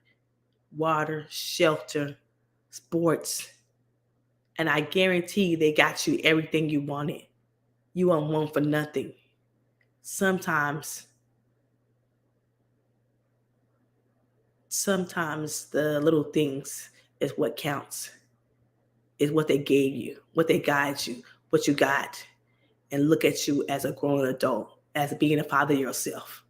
water, shelter, sports. And I guarantee they got you everything you wanted. You won't want for nothing. Sometimes the little things is what counts. Is what they gave you, what they guide you, what you got. And look at you as a grown adult, as being a father yourself.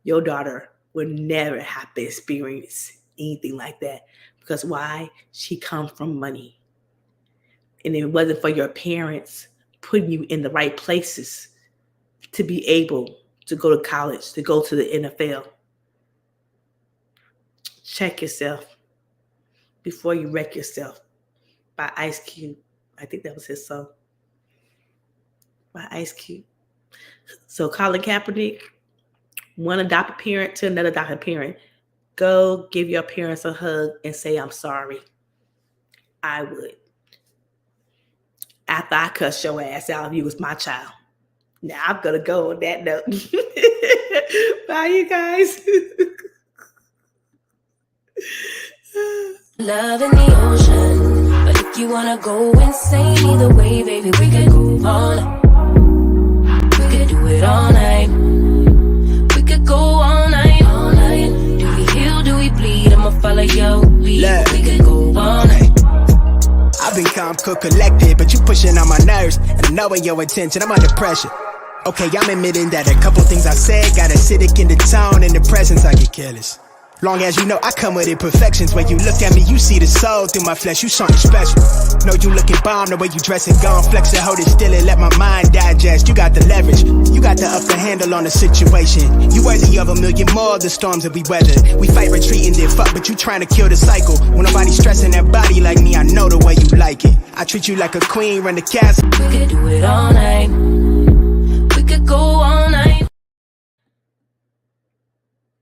Your daughter will never have to experience anything like that. Because why? She comes from money. And if it wasn't for your parents putting you in the right places to be able to go to college, to go to the NFL, check yourself before you wreck yourself. By Ice Cube. I think that was his song. By Ice Cube. So Colin Kaepernick, one adopted parent to another adopted parent, go give your parents a hug and say, I'm sorry. I would. After I cuss your ass out if you was my child. Now I'm going to go on that note. Bye, you guys. Love in the ocean. But if you wanna go insane either way, baby, we could go on. We could do it all night. We could go all night, all night. Do we heal, do we bleed? I'ma follow your lead. We could go all night. I've been calm, cool, collected, but you pushing on my nerves. And I know when your attention, I'm under pressure. Okay, I'm admitting that a couple things I said got acidic in the tone. In the presence, I get careless. Long as you know I come with imperfections. When you look at me, you see the soul through my flesh. You something special. Know you looking bomb the way you dressing. Gone flex and hold it still and let my mind digest. You got the leverage. You got the upper handle on the situation. You worthy of 1,000,000 more of the storms that we weather. We fight retreating, then fuck, but you trying to kill the cycle. When nobody stressing that body like me, I know the way you like it. I treat you like a queen, run the castle. We could do it all night.